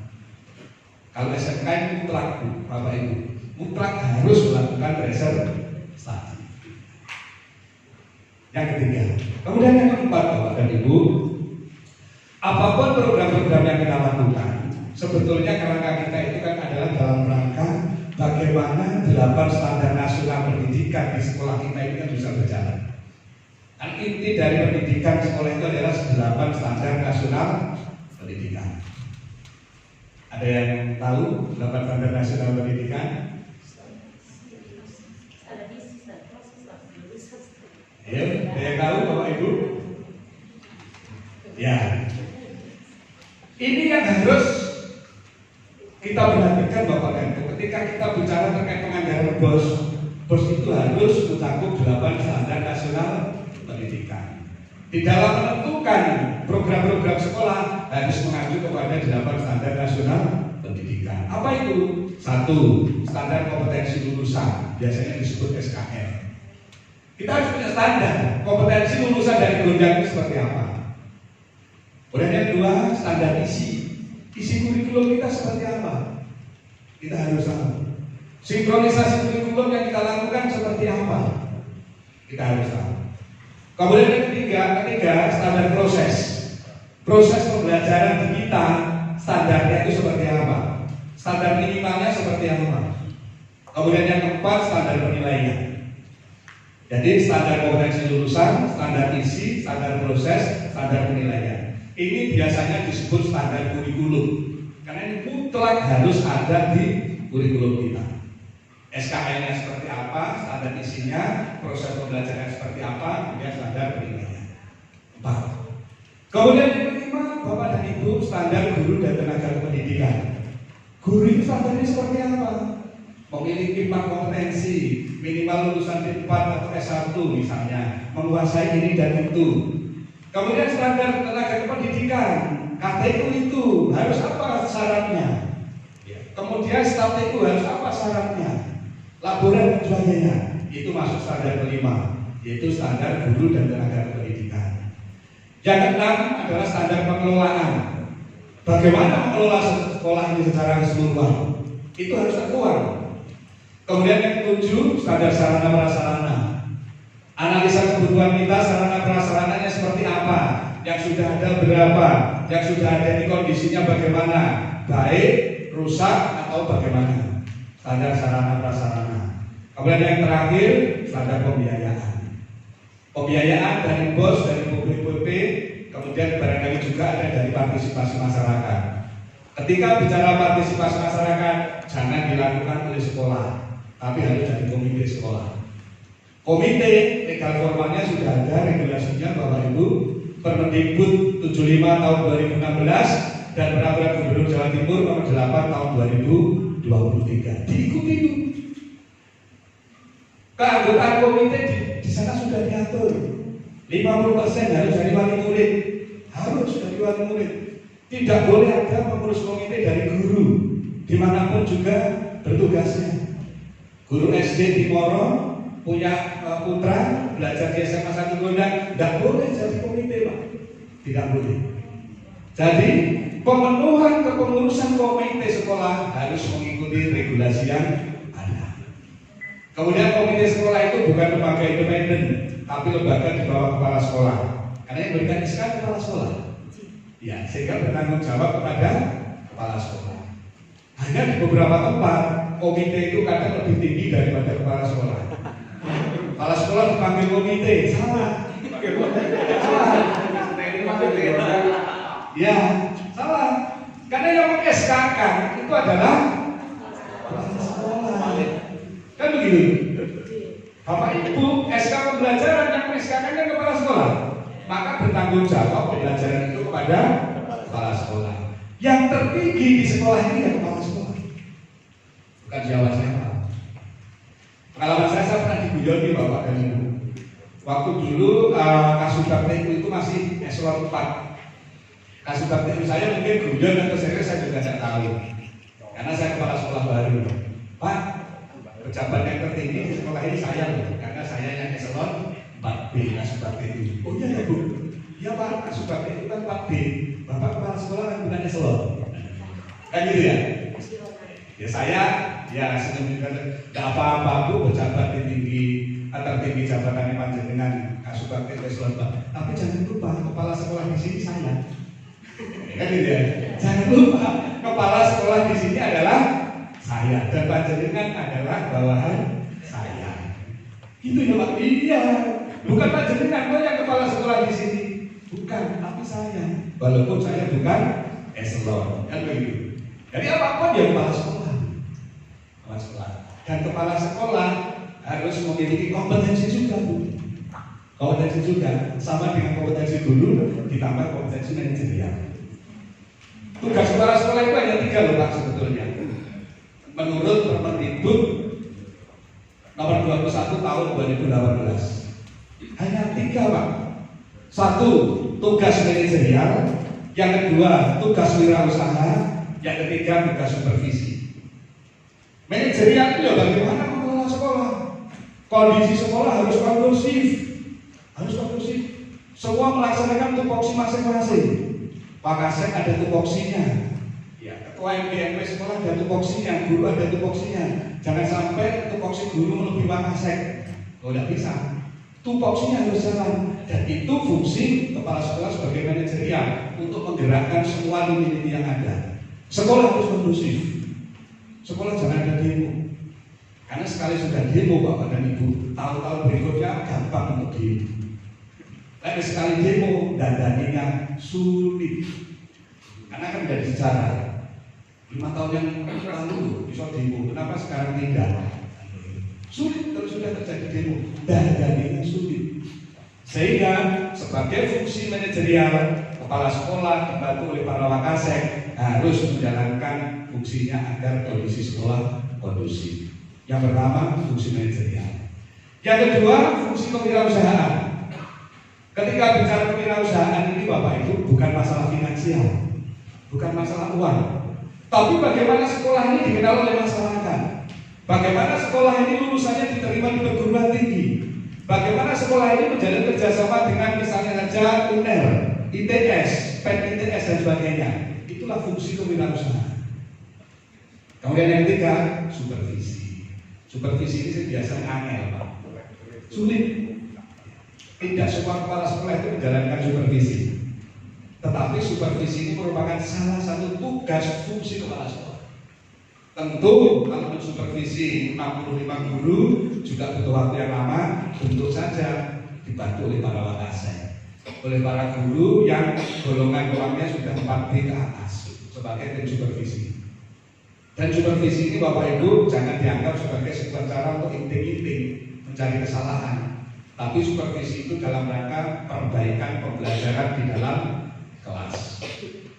Kalau SMK ini mutlak Bapak Ibu, mutlak harus melakukan tracer study. Yang ketiga, kemudian yang keempat Bapak dan Ibu, apapun program-program yang kita lakukan, sebetulnya kerangka kita itu kan adalah dalam rangka bagaimana 8 standar nasional pendidikan di sekolah kita ini kan bisa berjalan. Dan inti dari pendidikan sekolah itu adalah 8 standar nasional pendidikan. Ada yang tahu 8 standar nasional pendidikan? Ayo, ada yang tahu Bapak Ibu? Ya. Ini yang harus kita perhatikan Bapak dan Ibu. Ketika kita bicara terkait penganggaran BOS itu harus mencakup 8 standar nasional pendidikan. Di dalam menentukan program-program sekolah harus mengacu kepada 8 standar nasional pendidikan. Apa itu? 1. Standar kompetensi lulusan, biasanya disebut SKL. Kita harus punya standar kompetensi lulusan dari Gondang itu seperti apa. Kemudian yang 2, standar isi kurikulum kita seperti apa. Kita harus tahu. Sinkronisasi kurikulum yang kita lakukan seperti apa. Kita harus tahu. Kemudian yang ketiga standar proses. Proses pembelajaran di kita standarnya itu seperti apa. Standar minimalnya seperti apa. Kemudian yang keempat standar penilaian. Jadi standar kompetensi lulusan, standar isi, standar proses, standar penilaian. Ini biasanya disebut standar kurikulum. Karena ini mutlak harus ada di kurikulum kita. SKL-nya seperti apa, standar isinya, proses pembelajaran seperti apa, kemudian standar penilaian. 4. Kemudian yang kelima, Bapak dan Ibu, standar guru dan tenaga pendidikan. Guru itu standarnya seperti apa? Memiliki 4 kompetensi, minimal lulusan D4 atau S1 misalnya, menguasai ini dan itu. Kemudian standar tenaga pendidikan, KTU itu harus apa syaratnya? Kemudian staf TU harus apa syaratnya? Laporan dan sebagainya. Itu masuk standar kelima, yaitu standar guru dan tenaga pendidikan. Yang keenam adalah standar pengelolaan. Bagaimana mengelola sekolah ini secara keseluruhan? Itu harus tertuang. Kemudian yang ketujuh, standar sarana prasarana. Analisa kebutuhan kita, sarana prasarananya seperti apa, yang sudah ada berapa, yang sudah ada di kondisinya bagaimana, baik, rusak atau bagaimana. Standar sarana prasarana. Kemudian yang terakhir, standar pembiayaan. Pembiayaan dari BOS, dari BPP, kemudian barangkali juga ada dari partisipasi masyarakat. Ketika bicara partisipasi masyarakat, jangan dilakukan oleh sekolah, tapi harus dari komite sekolah. Komite legal formalnya sudah ada regulasinya Bapak Ibu, Permendikbud 75 tahun 2016 dan Peraturan Gubernur Jawa Timur nomor 8 tahun 2023. Diikuti itu. Keanggotaan komite di sana sudah diatur. 50% harus dari wali murid, harus dari wali murid. Tidak boleh ada pengurus komite dari guru, dimanapun juga bertugasnya. Guru SD di Moro punya putra belajar di SMA 1 Gondang, tidak boleh jadi komite, Pak. Tidak boleh. Jadi pemenuhan kepengurusan komite sekolah harus mengikuti regulasi yang ada. Kemudian komite sekolah itu bukan lembaga independen, tapi lembaga di bawah kepala sekolah. Karena yang berikan SK kepala sekolah. Ya, sehingga bertanggung jawab kepada kepala sekolah. Hanya di beberapa tempat komite itu kadang lebih tinggi daripada kepala sekolah. Kepala sekolah dipanggil komite, salah. Salah. Ya, salah. Karena yang meng-SK itu adalah kepala sekolah. Kan begitu? Bapak Ibu, SK pembelajaran yang meng-SK-kan kan kepala sekolah. Maka bertanggung jawab pembelajaran itu kepada kepala sekolah. Yang tertinggi di sekolah ini ya kepala sekolah, bukan siapa-siapa. Pengalaman saya pernah diguyoni Bapak dan Ibu. Waktu dulu Kasubagteknik itu masih eselon 4. Kasubagteknik saya mungkin guyon atau serius saya juga tidak tahu. Karena saya kepala sekolah baru. Pak, pejabat yang tertinggi di sekolah ini saya loh, karena saya yang eselon 4B Kasubagteknik. Oh iya ya Bu? Iya Pak, Kasubagteknik itu kan 4B. Bapak kepala sekolah kan bukan eselon. Kan gitu ya? Ya saya, ya sebenarnya nggak apa-apa Bu, pejabat tertinggi jabatannya panjenengan Kasubagteknik eselon 4. Tapi jangan lupa kepala sekolah di sini saya. Kan gitu ya? Jangan lupa kepala sekolah di sini adalah saya dan panjenengan adalah bawahan saya. Gitu ya Pak? Iya. Bukan panjenengan kok yang kepala sekolah di sini. Bukan, tapi saya. Walaupun saya bukan eselon, kan begitu. Jadi apapun ya kepala sekolah. Kepala sekolah. Dan kepala sekolah harus memiliki kompetensi juga, Bu. Kompetensi juga sama dengan kompetensi guru ditambah kompetensi manajerial. Tugas kepala sekolah itu hanya 3 loh Pak sebetulnya. Menurut Permendikbud nomor 21 tahun 2018. Hanya 3 Pak. 1, tugas manajerial. Yang kedua, tugas wirausaha. Yang ketiga, tugas supervisi. Manajerial itu ya bagaimana mengelola sekolah. Kondisi sekolah harus kondusif. Harus kondusif. Semua melaksanakan tupoksi masing-masing. Pak Kasek ada tupoksinya. Ya, ketua MPMP sekolah ada tupoksinya, guru ada tupoksinya. Jangan sampai tupoksi guru melebihi Pak Kasek. Oh, tidak bisa. Tupoksinya harus jalan. Dan itu fungsi kepala sekolah sebagai manajerial untuk menggerakkan semua lini-lini yang ada. Sekolah harus kondusif. Sekolah jangan ada demo. Karena sekali sudah demo Bapak dan Ibu, tahun-tahun berikutnya gampang untuk demo. Tapi sekali demo dandaninya sulit. Karena kan dari sejarah 5 tahun yang lalu bisa demo, kenapa sekarang tidak? Sulit kalau sudah terjadi demo, dandaninya sulit. Sehingga sebagai fungsi manajerial, kepala sekolah dibantu oleh para wakasek harus menjalankan fungsinya agar kondisi sekolah kondusif. Yang pertama, fungsi manajerial. Yang kedua, fungsi kewirausahaan. Ketika bicara kewirausahaan ini Bapak Ibu bukan masalah finansial, bukan masalah uang, tapi bagaimana sekolah ini dikenal oleh masyarakat. Bagaimana sekolah ini lulusannya diterima di perguruan tinggi. Bagaimana sekolah ini menjalin kerjasama dengan misalnya saja UNER, ITS, PET-ITS dan sebagainya. Itulah fungsi kewirausahaan. Kemudian yang ketiga, supervisi. Supervisi ini biasanya angel, Pak. Sulit. Tidak semua kepala sekolah itu menjalankan supervisi. Tetapi supervisi ini merupakan salah satu tugas fungsi kepala sekolah. Tentu kalau mensupervisi 65 guru juga butuh waktu yang lama, tentu saja dibantu oleh para wakasek, oleh para guru yang golongan uangnya sudah 4B ke atas sebagai tim supervisi. Dan supervisi ini Bapak Ibu jangan dianggap sebagai sebuah cara untuk inting-inting mencari kesalahan. Tapi supervisi itu dalam rangka perbaikan pembelajaran di dalam kelas.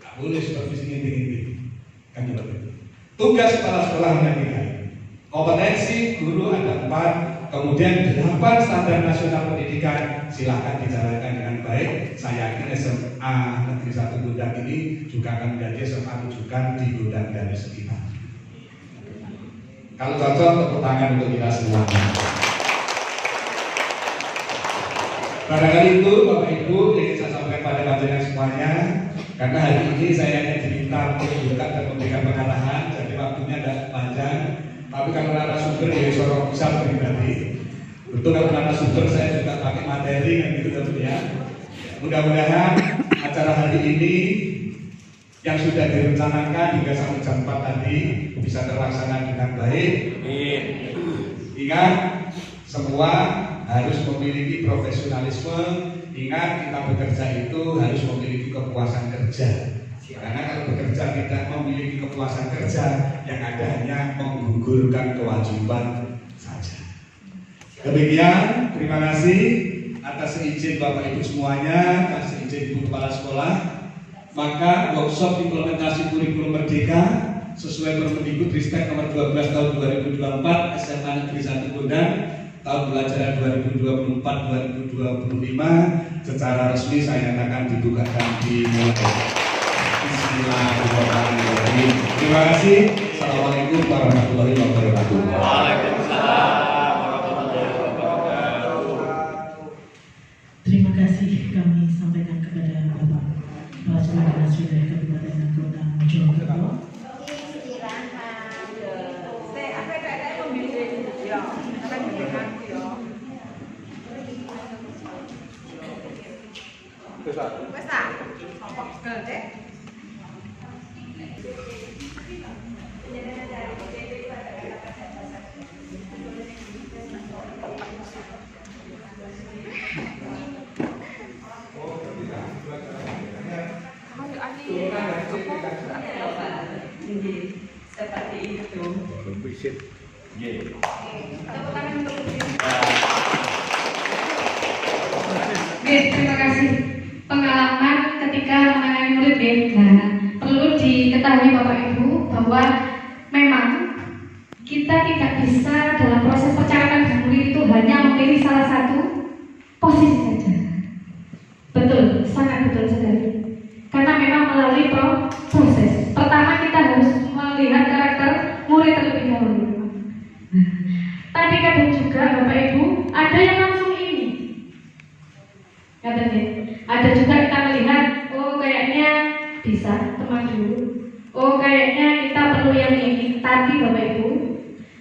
Nggak boleh supervisi inting-inting. Kan begitu. Tugas kepala sekolah menilai. Kompetensi guru ada 4, kemudian 8 standar nasional pendidikan. Silahkan dijalankan dengan baik. Saya yakin SMA Negeri 1 Gondang ini juga akan menjadi SMA rujukan di Gondang dan sekitar. Kalau cocok, tepuk tangan untuk kita semuanya. Barangkali itu Bapak Ibu ingin saya sampaikan pada panjenengan semuanya. Karena hari ini saya hanya diminta untuk menunjukkan dan memberikan pengarahan, jadi waktunya tidak panjang. Tapi kalau narasumber ya sorong besar pribadi. Betul kalau narasumber saya juga pakai materi kan gitu tentunya. Mudah-mudahan acara hari ini yang sudah direncanakan hingga sampai jam 4 tadi bisa terlaksana dengan baik. Ingat, semua harus memiliki profesionalisme. Ingat, kita bekerja itu harus memiliki kepuasan kerja. Karena kalau bekerja tidak memiliki kepuasan kerja, yang ada hanya menggugurkan kewajiban saja. Demikian, terima kasih atas izin Bapak Ibu semuanya, atas izin Ibu Kepala Sekolah. Maka workshop implementasi kurikulum Merdeka sesuai Permendikbudristek nomor 12 tahun 2024 SMA Negeri 1 Gondang tahun pelajaran 2024-2025 secara resmi saya nyatakan dibuka dan dimulai. Bismillahirrahmanirrahim. Terima kasih. Assalamualaikum warahmatullahi wabarakatuh. Waalaikumsalam warahmatullahi wabarakatuh. Terima kasih kami sampaikan kepada Bapak Kepala Sekolah Dinas Wilayah Kabupaten Gondang Jawa Timur. Saya apa ada pembimbing ya, apa pembimbingan ya. Besar. Apa kerja? Seperti itu. Terima kasih. Pengalaman ketika menangani murid, nah, perlu diketahui Bapak Ibu bahwa memang kita tidak bisa dalam proses percakapan dengan murid itu hanya memilih salah satu posisi saja. Betul, sangat betul sekali. Karena memang melalui proses. Pertama kita harus melihat karakter murid terlebih dahulu. Tapi kadang juga Bapak Ibu ada yang langsung ini. Katanya, ada juga kita melihat, oh kayaknya bisa teman dulu. Oh kayaknya kita perlu yang ini. Tapi Bapak Ibu,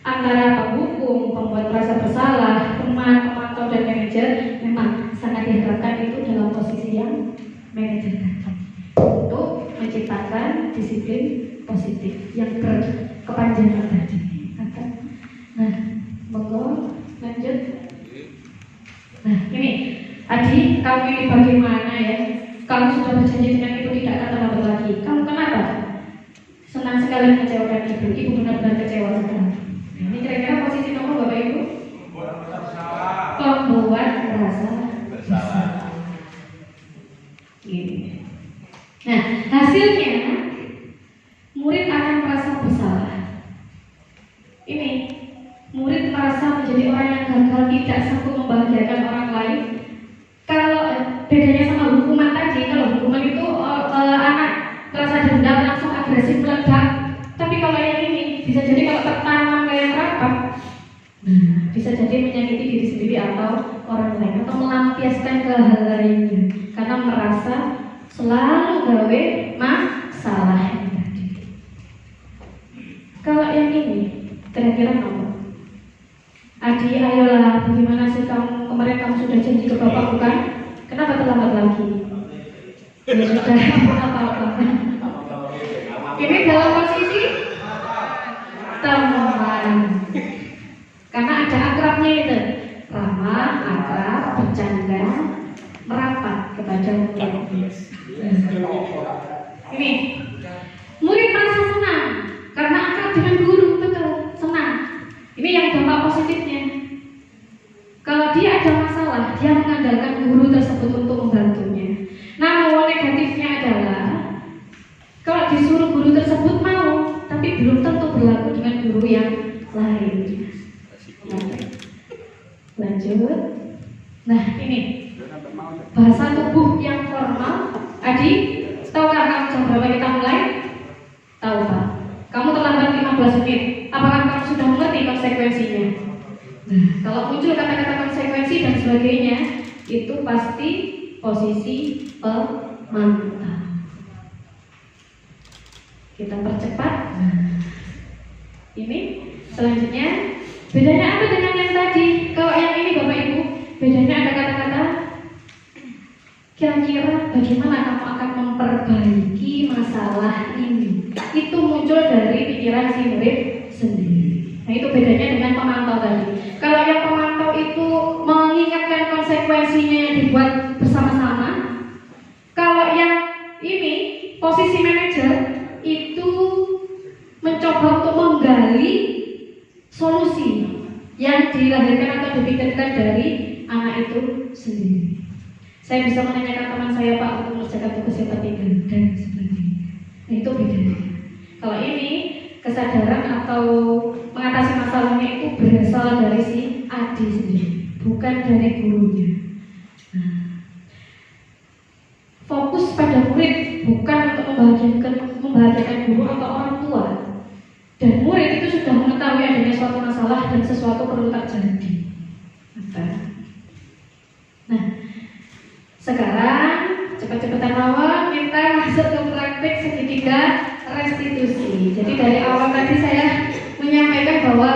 antara penghukum, pembuat rasa bersalah, teman, pemantau dan manajer memang sangat diharapkan itu dalam posisi yang manajer tadi untuk menciptakan disiplin positif yang berkepanjangan tadi. Nah, monggo lanjut. Nah, ini Adi, kamu ini bagaimana ya? Kamu sudah berjanji dengan ibu tidak akan terlambat lagi. Kamu kenapa? Senang sekali mengecewakan ibu. Ibu benar-benar kecewa sekali. Ini kira-kira posisi nomor Bapak Ibu? Pembuat rasa bersalah. Ini. Nah, hasilnya murid akan merasa bersalah. Ini murid merasa menjadi orang yang gagal, tidak sanggup membahagiakan orang lain. Kalau bedanya sama hukuman tadi, kalau hukuman itu anak terasa dendam langsung agresif meledak. Tapi kalau yang ini bisa jadi kalau tertanam kayak rapat, bisa jadi menyakiti diri sendiri atau orang lain atau melampiaskan ke hal lainnya karena merasa selalu gawe masalah tadi. Kalau yang ini kira-kira apa? Adi, ayolah, bagaimana sih kamu? Kemarin kamu sudah janji ke Bapak bukan? Kenapa terlambat lagi? Ya sudah, apa-apa. Ini dalam posisi teman. Karena ada akrabnya itu. Ramah, akrab, bercanda, merapat kepada murid. Ini murid merasa senang karena akrab dengan dampak positifnya. Kalau dia ada masalah, dia mengandalkan guru tersebut untuk membantunya. Namun negatifnya adalah kalau disuruh guru tersebut mau, tapi belum tentu berlaku dengan guru yang lain. Lanjut. Nah ini bahasa tubuh yang formal. Adi, tahukah kamu jam berapa kita mulai? Tahu Pak? Kamu terlambat 15 menit. Apakah kamu sudah mengerti konsekuensinya? Nah, kalau muncul kata-kata konsekuensi dan sebagainya, itu pasti posisi pemantau. Kita percepat. Ini selanjutnya, bedanya apa dengan yang tadi? Kalau yang ini Bapak Ibu, bedanya ada kata-kata kira-kira bagaimana kamu akan memperbaiki masalah ini. Itu muncul dari pikiran si murid sendiri. Nah itu bedanya dengan pemantau tadi. Kalau yang pemantau itu mengingatkan konsekuensinya yang dibuat bersama-sama. Kalau yang ini posisi manajer itu mencoba untuk menggali solusi yang dilahirkan atau dipikirkan dari anak itu sendiri. Saya bisa menanyakan teman saya Pak untuk mengerjakan tugas yang ketiga dan sebagainya. Nah itu bedanya. Kalau ini kesadaran atau mengatasi masalahnya itu berasal dari si Adi sendiri, bukan dari gurunya. Nah, fokus pada murid bukan untuk membahagiakan guru atau orang tua. Dan murid itu sudah mengetahui adanya suatu masalah dan sesuatu perlu terjadi. Nah, sekarang cepat-cepatan awal kita masuk ke praktik segitiga restitusi. Jadi dari awal tadi saya menyampaikan bahwa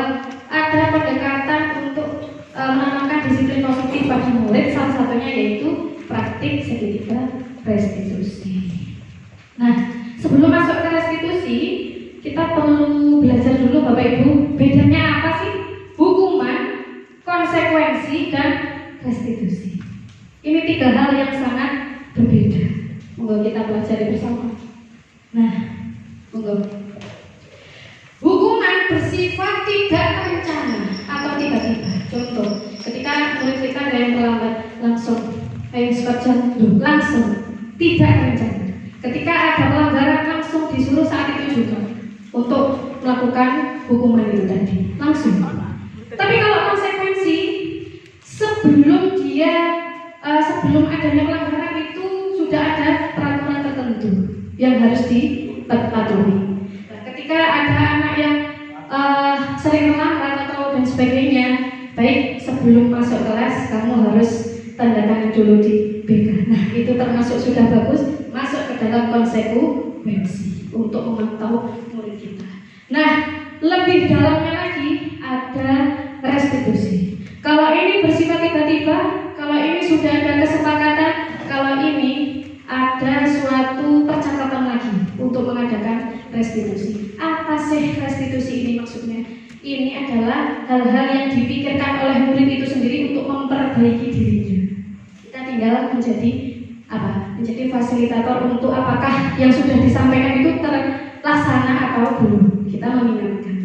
ada pendekatan untuk menanamkan disiplin positif bagi murid, salah satunya yaitu praktik segitiga restitusi. Nah, sebelum masuk ke restitusi, kita perlu belajar dulu Bapak Ibu, bedanya apa sih hukuman, konsekuensi, dan restitusi. Ini tiga hal yang sangat berbeda. Monggo kita pelajari bersama. Nah, monggo. Hukuman bersifat tidak terencana atau tiba-tiba. Contoh, ketika murid kita ada yang terlambat, langsung sekolah langsung tidak terencana. Ketika ada pelanggaran langsung disuruh saat itu juga untuk melakukan hukuman itu tadi langsung. Tapi kalau konsekuensi sebelum adanya pelanggaran itu sudah ada peraturan tertentu yang harus dipatuhi. Nah, ketika ada anak yang sering melambat atau dan sebagainya, baik sebelum masuk kelas kamu harus tanda tangan dulu di BK. Nah itu termasuk sudah bagus masuk ke dalam konsekuensi untuk memantau murid kita. Nah lebih dalamnya lagi ada restitusi. Kalau ini bersifat tiba-tiba, kalau ini sudah ada kesepakatan, kalau ini ada suatu percakapan lagi untuk mengadakan restitusi. Apa sih restitusi ini maksudnya? Ini adalah hal-hal yang dipikirkan oleh murid itu sendiri untuk memperbaiki dirinya. Kita tinggal menjadi apa? Menjadi fasilitator untuk apakah yang sudah disampaikan itu terlaksana atau belum. Kita mengingatkan.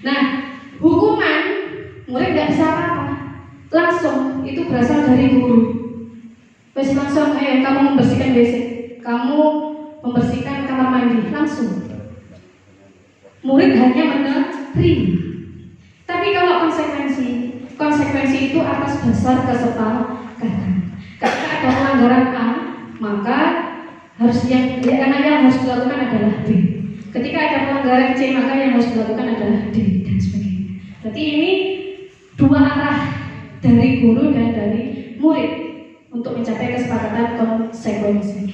Nah, hukuman murid tidak bisa apa-apa. Langsung itu berasal dari guru. Wes langsung, kamu membersihkan WC, kamu membersihkan kamar mandi, langsung. Murid hanya menerima. Tapi kalau konsekuensi itu atas dasar kesepakatan. Ketika ada pelanggaran A, maka yang harus dilakukan adalah B. Ketika ada pelanggaran C, maka yang harus dilakukan adalah D dan sebagainya. Berarti ini dua arah dari guru dan dari murid untuk mencapai kesepakatan konsekuensi.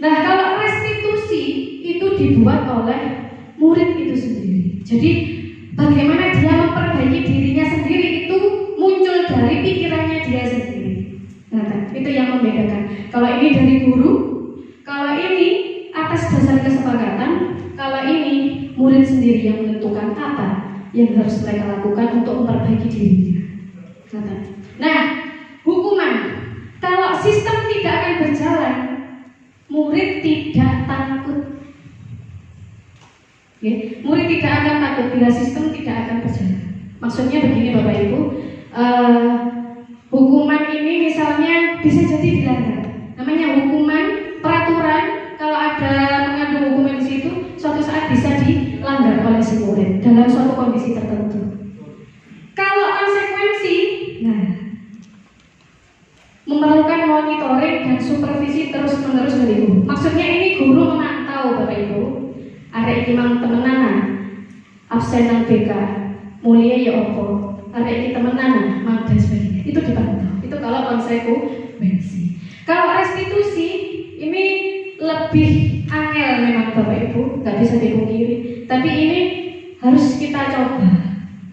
Nah, kalau restitusi itu dibuat oleh murid itu sendiri. Jadi bagaimana dia memperbaiki dirinya sendiri itu muncul dari pikirannya dia sendiri. Nah, itu yang membedakan. Kalau ini dari guru, kalau ini atas dasar kesepakatan, kalau ini murid sendiri yang menentukan apa yang harus mereka lakukan untuk memperbaiki dirinya. Nah, hukuman. Kalau sistem tidak akan berjalan, murid tidak takut. Murid tidak akan takut bila sistem tidak akan berjalan. Maksudnya begini Bapak Ibu, hukuman ini misalnya bisa jadi dilanggar. Namanya hukuman, peraturan, kalau ada mengandung hukuman di situ, suatu saat bisa dilanggar oleh si murid dalam suatu kondisi tertentu. Kalau konsekuensi, nah, memerlukan monitoring dan supervisi terus-menerus dari guru. Maksudnya ini guru memantau Bapak Ibu. Arek iki mang temenan, absen nang BK, mulia ya opo. Arek iki temenan, mang dan sebagainya. Itu dipantau. Itu kalau konsekuensi. Kalau restitusi ini lebih angel memang Bapak Ibu, nggak bisa dipungkiri. Tapi ini harus kita coba.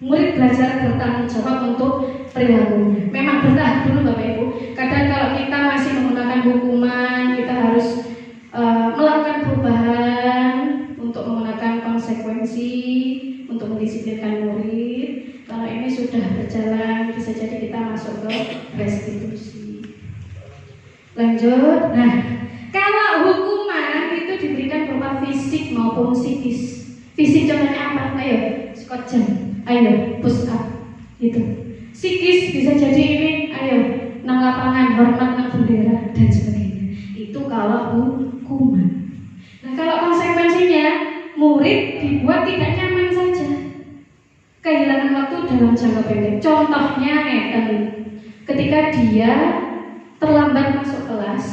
Murid belajar bertanggung jawab untuk perilakunya. Memang bertahap dulu Bapak Ibu. Kadang kalau kita masih menggunakan hukuman, kita harus melakukan perubahan untuk menggunakan konsekuensi untuk mendisiplinkan murid. Kalau ini sudah berjalan, bisa jadi kita masuk ke restitusi. Lanjut. Nah, kalau hukuman itu diberikan berupa fisik maupun psikis. Fisik contohnya apa? Ayo, squat jam. Ayo, push up. Gitu. Psikis bisa jadi ini, ayo, nang lapangan, hormat nang bendera dan sebagainya. Itu kalau hukuman. Nah, kalau konsekuensinya, murid dibuat tidak nyaman saja. Kehilangan waktu dalam jangka pendek. Contohnya ketika dia terlambat masuk kelas.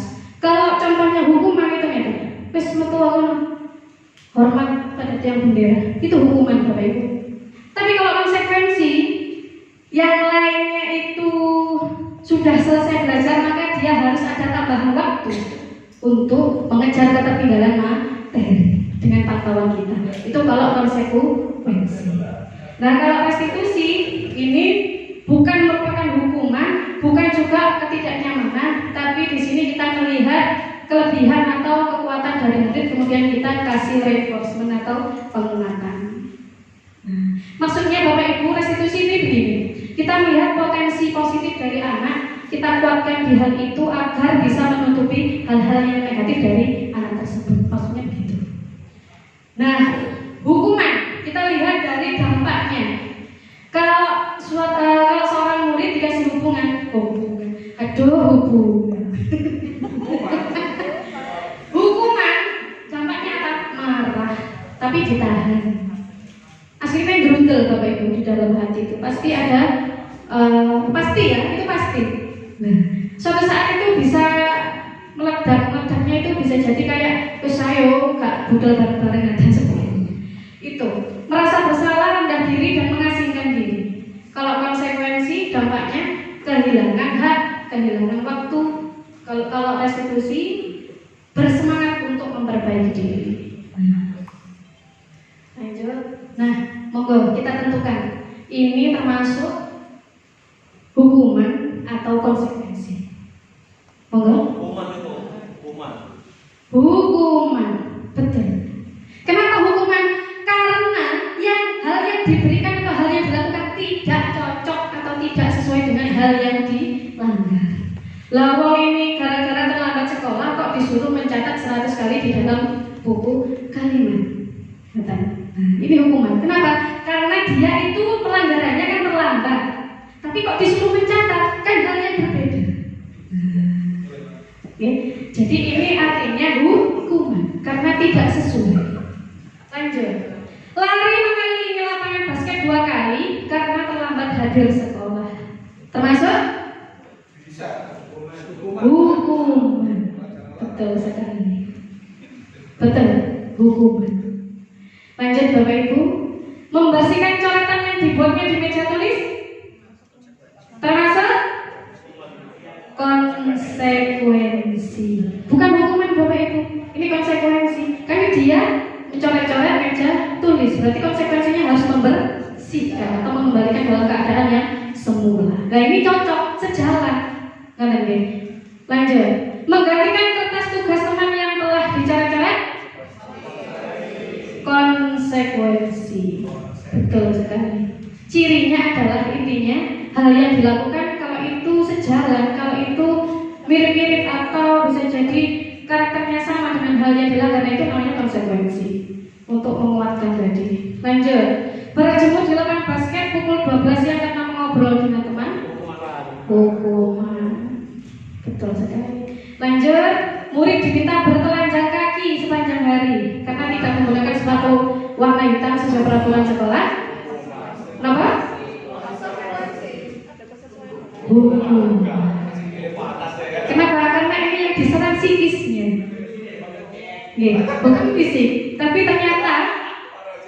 Kalau contohnya hukuman itu wis metu hormat pada tiang bendera. Itu hukuman Bapak Ibu. Tapi kalau konsekuensi yang lainnya itu sudah selesai belajar, maka dia harus ada tambahan waktu untuk mengejar ketertinggalan materi dengan pantauan kita. Itu kalau konsekuensi. Nah, kalau restitusi ini bukan merupakan hukuman, bukan juga ketidaknyamanan, tapi di sini kita melihat kelebihan atau kekuatan dari murid, kemudian kita kasih reinforcement atau penguatan. Nah, maksudnya Bapak Ibu, restitusi ini begini. Kita melihat potensi positif dari anak, kita kuatkan di hal itu agar bisa menutupi hal-hal yang negatif dari anak tersebut. Maksudnya begitu. Nah, hukuman kita lihat dari dampaknya. Kalau seorang murid dikasih hubungan, hukuman dampaknya apa? Marah, tapi ditahan. Akhirnya gerundel Bapak Ibu di dalam hati itu pasti ada, pasti ya, itu pasti. Nah, suatu saat itu bisa meledaknya itu bisa jadi kayak sayo gak budal bareng-bareng dan sebagainya. Itu merasa bersalah, rendah diri dan mengasingkan diri. Kalau konsekuensi dampaknya kehilangan hak, kehilangan waktu. Kalau restitusi bersemangat untuk memperbaiki diri. Lanjut. Nah, monggo kita tentukan ini termasuk hukuman atau konsekuensi. Monggo. Hukuman, betul. Kenapa hukuman? Karena hal yang diberikan atau hal yang dilakukan tidak cocok atau tidak sesuai dengan hal yang dilanggar. Lawa ini gara-gara terlambat sekolah kok disuruh mencatat 100 kali di dalam buku kalimat. Nah, ini hukuman. Kenapa? Karena dia itu pelanggarannya kan terlambat. Tapi kok disuruh mencatat, kan hal yang berbeda. Jadi ini artinya hukuman karena tidak sesuai. Lanjut. Lari mengelilingi lapangan basket 2 kali karena terlambat hadir sekolah. Termasuk? Bisa. Hukuman. Betul sekali. Betul. Hukuman. Lanjut Bapak Ibu. Membersihkan coretan yang dibuatnya di meja tulis. Termasuk? Konsekuensi. Bukan hukuman Bapak Ibu. Ini konsekuensi. Karena dia mencoret-coret meja tulis. Berarti konsekuensinya harus membersihkan atau mengembalikan dalam keadaan yang semula. Nah ini cocok, sejalan. Lanjut. Menggantikan kertas tugas teman yang telah dicoret-coret. Konsekuensi. Betul sekali. Cirinya adalah intinya hal yang dilakukan kalau itu sejalan, kalau itu mirip-mirip atau bisa jadi karakternya sama dengan hal yang dilanggar, itu namanya konsekuensi untuk menguatkan tadi. Lanjut. Berjemur di lapangan basket pukul 12 12 yang karena mengobrol dengan teman hukuman. Betul sekali. Lanjut, murid diminta bertelanjang kaki sepanjang hari karena tidak menggunakan sepatu warna hitam sesuai peraturan sekolah. Kenapa? Kenapa? Karena ini yang diserang psikisnya. Bukan fisik, tapi ternyata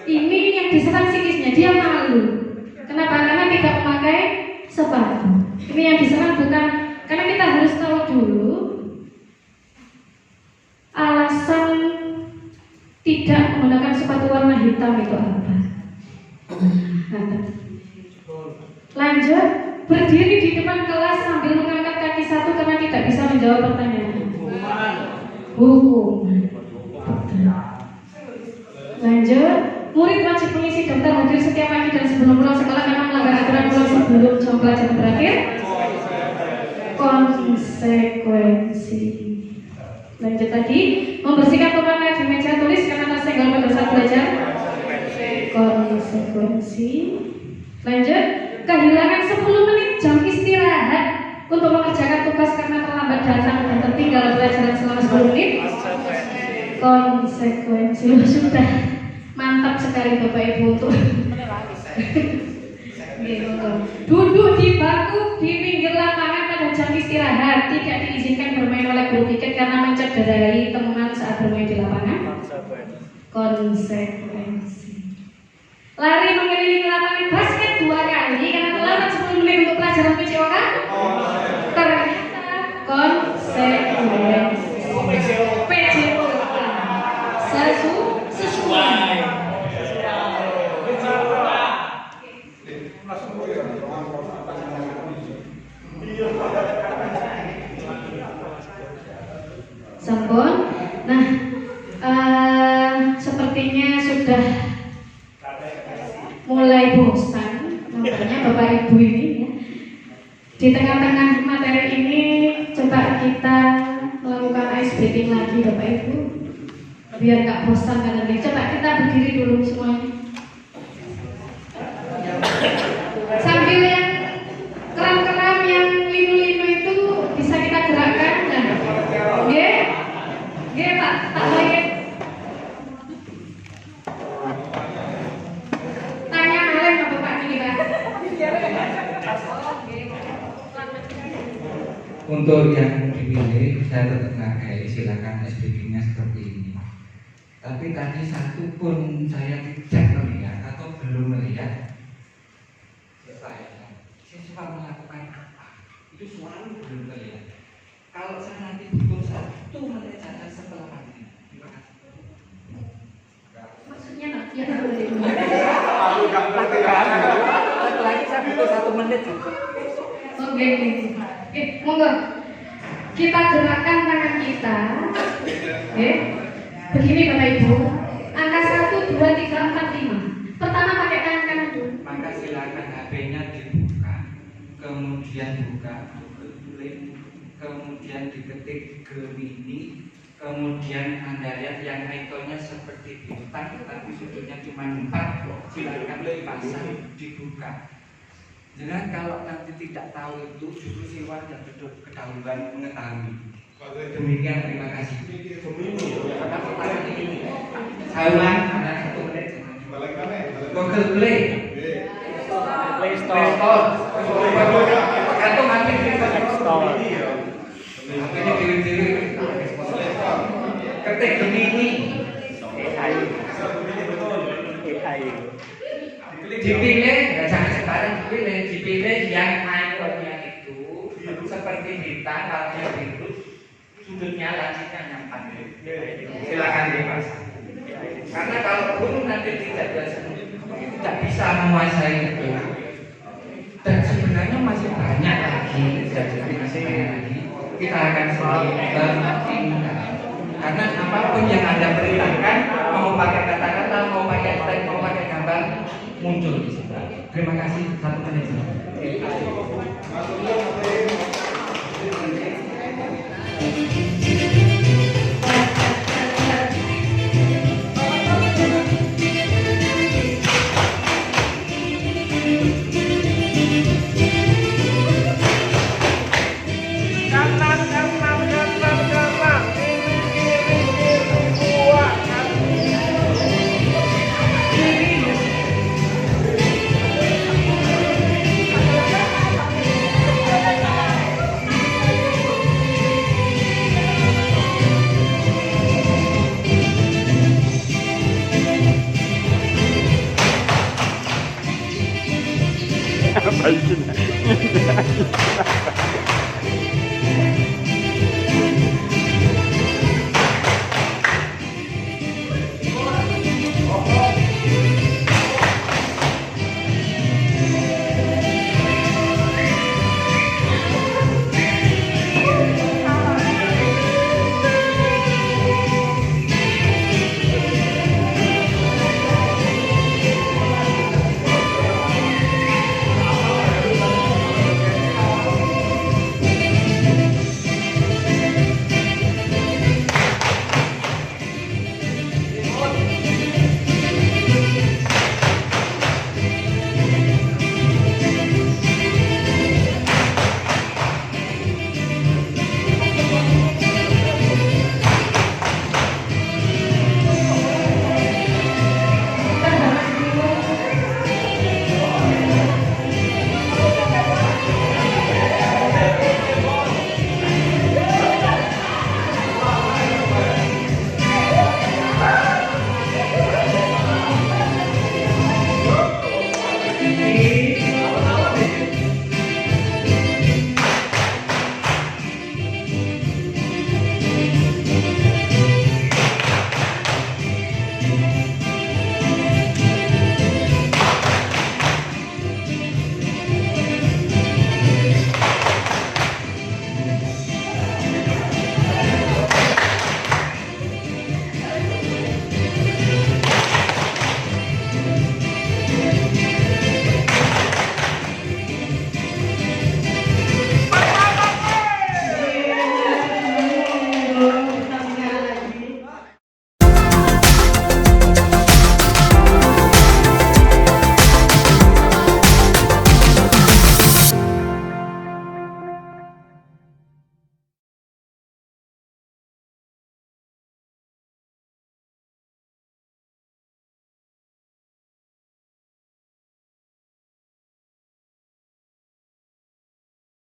ini yang diserang psikisnya, dia malu. Kenapa? Karena tidak memakai sepatu. Ini yang diserang bukan, karena kita harus tahu dulu alasan tidak menggunakan sepatu warna hitam itu apa. Lanjut, berdiri di depan kelas sambil mengangkat kaki satu karena tidak bisa menjawab pertanyaan. Hukum. Lanjut, murid wajib mengisi daftar hadir setiap pagi dan sebelum pulang sekolah karena melanggar aturan pulang sebelum jam pelajaran berakhir. Konsekuensi. Lanjut lagi, membersihkan pemakaian di meja tulis karena tersenggol pada saat belajar. Konsekuensi. Lanjut, kehilangan 10 menit jam istirahat untuk mengerjakan tugas karena terlambat datang dan tertinggal pelajaran selama 10 menit. Konsekuensi. Sudah mantap sekali Bapak Ibu untuk duduk di bangku di pinggir lapangan pada jam istirahat, tidak diizinkan bermain oleh guru piket karena mencederai teman saat bermain di lapangan. Konsekuensi. Lari mengelilingi lapangan basket 2 kali karena terlambat 10 menit untuk pelajaran PCOK. Ternyata konsekuensi. PCOK sesuai. Sampun. Nah, sepertinya sudah mulai bosan nampaknya Bapak Ibu ini ya. Di tengah-tengah materi ini coba kita melakukan ice breaking lagi Bapak Ibu biar gak bosan kan. Coba kita berdiri dulu semuanya sambil yang keram-keram yang linu-linu itu bisa kita gerakkan. Nah, tak lagi tanya oleh Bapak ini Pak. Untuk yang dipilih saya tetap menghargai, silakan SPG-nya seperti ini. Tapi tadi satu pun saya tidak melihat atau belum melihat siswa melakukan apa, itu selalu belum terlihat. Kalau saya nanti butuh 1 menit saja setelah ini. Terima kasih. Maksudnya ya lagi saya butuh 1 menit. Oke, monggo kita gerakkan tangan kita. Begini Bapak Ibu, angka 1, 2, 3, 4, 5. Pertama pakai tangan kanan dulu. Maka silakan HP-nya dibuka, kemudian buka Google Play, kemudian diketik Gemini, kemudian Anda lihat yang ikonnya seperti bintang tetapi sudutnya cuma 4. Silakan dipasang, dibuka. Jangan kalau nanti tidak tahu itu justru siswa tidak ketahuan mengetahui. Demikian, terima kasih. Saya ulang karena 1 menit. Google Play, Play Store, atau nanti Play Store. Ini diri-diri. Ketik Gemini, AI. Dipilih, jangan sekarang dipilih yang ikonnya itu seperti bintang, warnanya biru, sudutnya lancipnya yang 4. Silakan dipasang. Karena kalau guru nanti tidak bisa menguasai itu, dan sebenarnya masih banyak lagi, kita akan selalu bertindak. Karena apapun yang Anda perintahkan, mau pakai kata-kata, mau pakai teks, mau pakai gambar, muncul di situ. Terima kasih. 1 menit. Aisin.